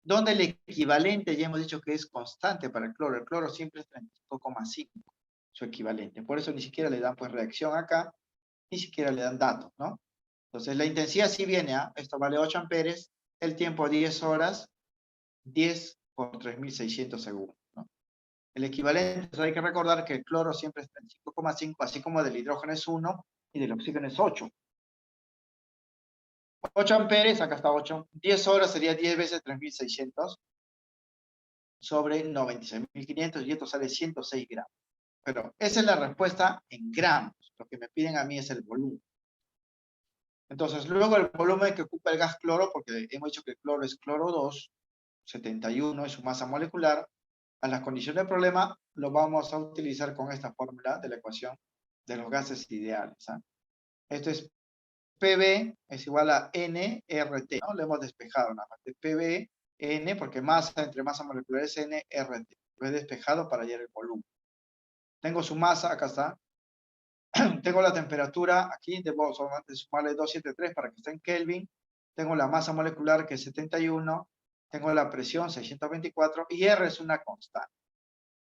donde el equivalente ya hemos dicho que es constante para el cloro. El cloro siempre es 35,5, su equivalente. Por eso ni siquiera le dan pues reacción acá, ni siquiera le dan datos, ¿no? Entonces la intensidad sí viene, esto vale 8 amperes, el tiempo 10 horas, 10 por 3600 segundos, ¿no? El equivalente, entonces hay que recordar que el cloro siempre es 35,5, así como del hidrógeno es 1 y del oxígeno es 8. 8 amperes, acá está 8, 10 horas sería 10 veces 3600 sobre 96.500 y esto sale 106 gramos. Pero esa es la respuesta en gramos. Lo que me piden a mí es el volumen. Entonces, luego el volumen que ocupa el gas cloro, porque hemos dicho que el cloro es cloro 2, 71 es su masa molecular. A las condiciones del problema lo vamos a utilizar con esta fórmula de la ecuación de los gases ideales. Esto es PV es igual a nRT, ¿no? Lo hemos despejado nada más. PV, N, porque masa entre masa molecular es nRT. Lo he despejado para hallar el volumen. Tengo su masa, acá está. Tengo la temperatura, aquí debo solamente sumarle 273 para que esté en Kelvin. Tengo la masa molecular, que es 71. Tengo la presión, 624. Y R es una constante,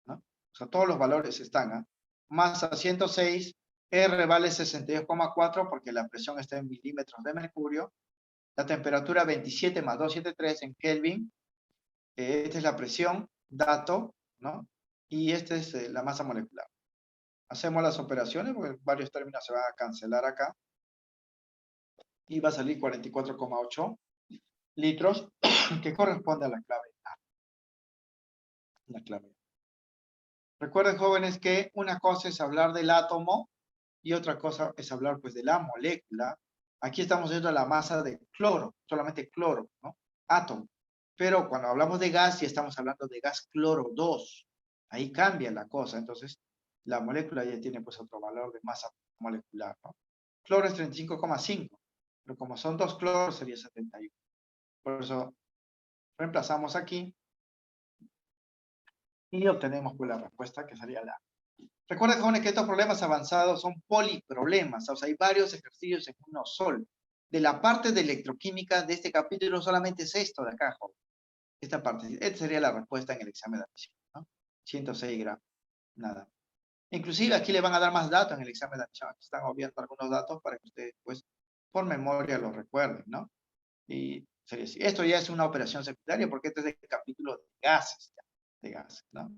¿no? O sea, todos los valores están. Masa 106. R vale 62,4 porque la presión está en milímetros de mercurio. La temperatura 27 más 273 en Kelvin. Esta es la presión, dato, ¿no? Y esta es la masa molecular. Hacemos las operaciones porque varios términos se van a cancelar acá. Y va a salir 44,8 litros, que corresponde a la clave A. La clave A. Recuerden, jóvenes, que una cosa es hablar del átomo y otra cosa es hablar pues de la molécula. Aquí estamos viendo la masa de cloro, solamente cloro, ¿no? Átomo. Pero cuando hablamos de gas, ya estamos hablando de gas cloro 2. Ahí cambia la cosa. Entonces, la molécula ya tiene pues otro valor de masa molecular, ¿no? Cloro es 35,5. Pero como son 2 cloros, sería 71. Por eso reemplazamos aquí y obtenemos pues la respuesta que sería la. Recuerden, jóvenes, que estos problemas avanzados son poliproblemas, o sea, hay varios ejercicios en uno solo. De la parte de electroquímica de este capítulo solamente es esto de acá, joven. Esta parte, esta sería la respuesta en el examen de admisión, ¿no? 106 gramos, nada. Inclusive aquí le van a dar más datos en el examen de admisión. Aquí están obviando algunos datos para que ustedes, pues, por memoria lo recuerden, ¿no? Y sería así. Esto ya es una operación secundaria porque este es el capítulo de gases, ya, de gases, ¿no?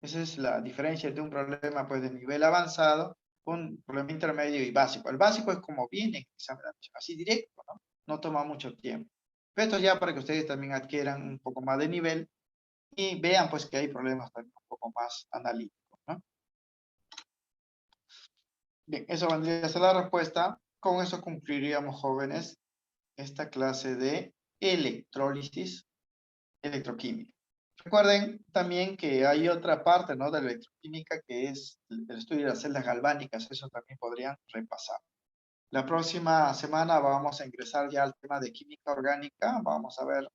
Esa es la diferencia de un problema, pues, de nivel avanzado con un problema intermedio y básico. El básico es como viene en el examen de admisión, así directo, ¿no? No toma mucho tiempo. Pero esto ya para que ustedes también adquieran un poco más de nivel y vean, pues, que hay problemas también un poco más analíticos, ¿no? Bien, eso vendría a ser la respuesta. Con eso concluiríamos, jóvenes, esta clase de electrólisis, electroquímica. Recuerden también que hay otra parte, ¿no?, de la electroquímica que es el estudio de las celdas galvánicas. Eso también podrían repasar. La próxima semana vamos a ingresar ya al tema de química orgánica. Vamos a ver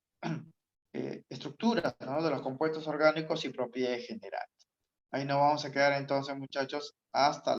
estructuras, ¿no?, de los compuestos orgánicos y propiedades generales. Ahí nos vamos a quedar entonces, muchachos, hasta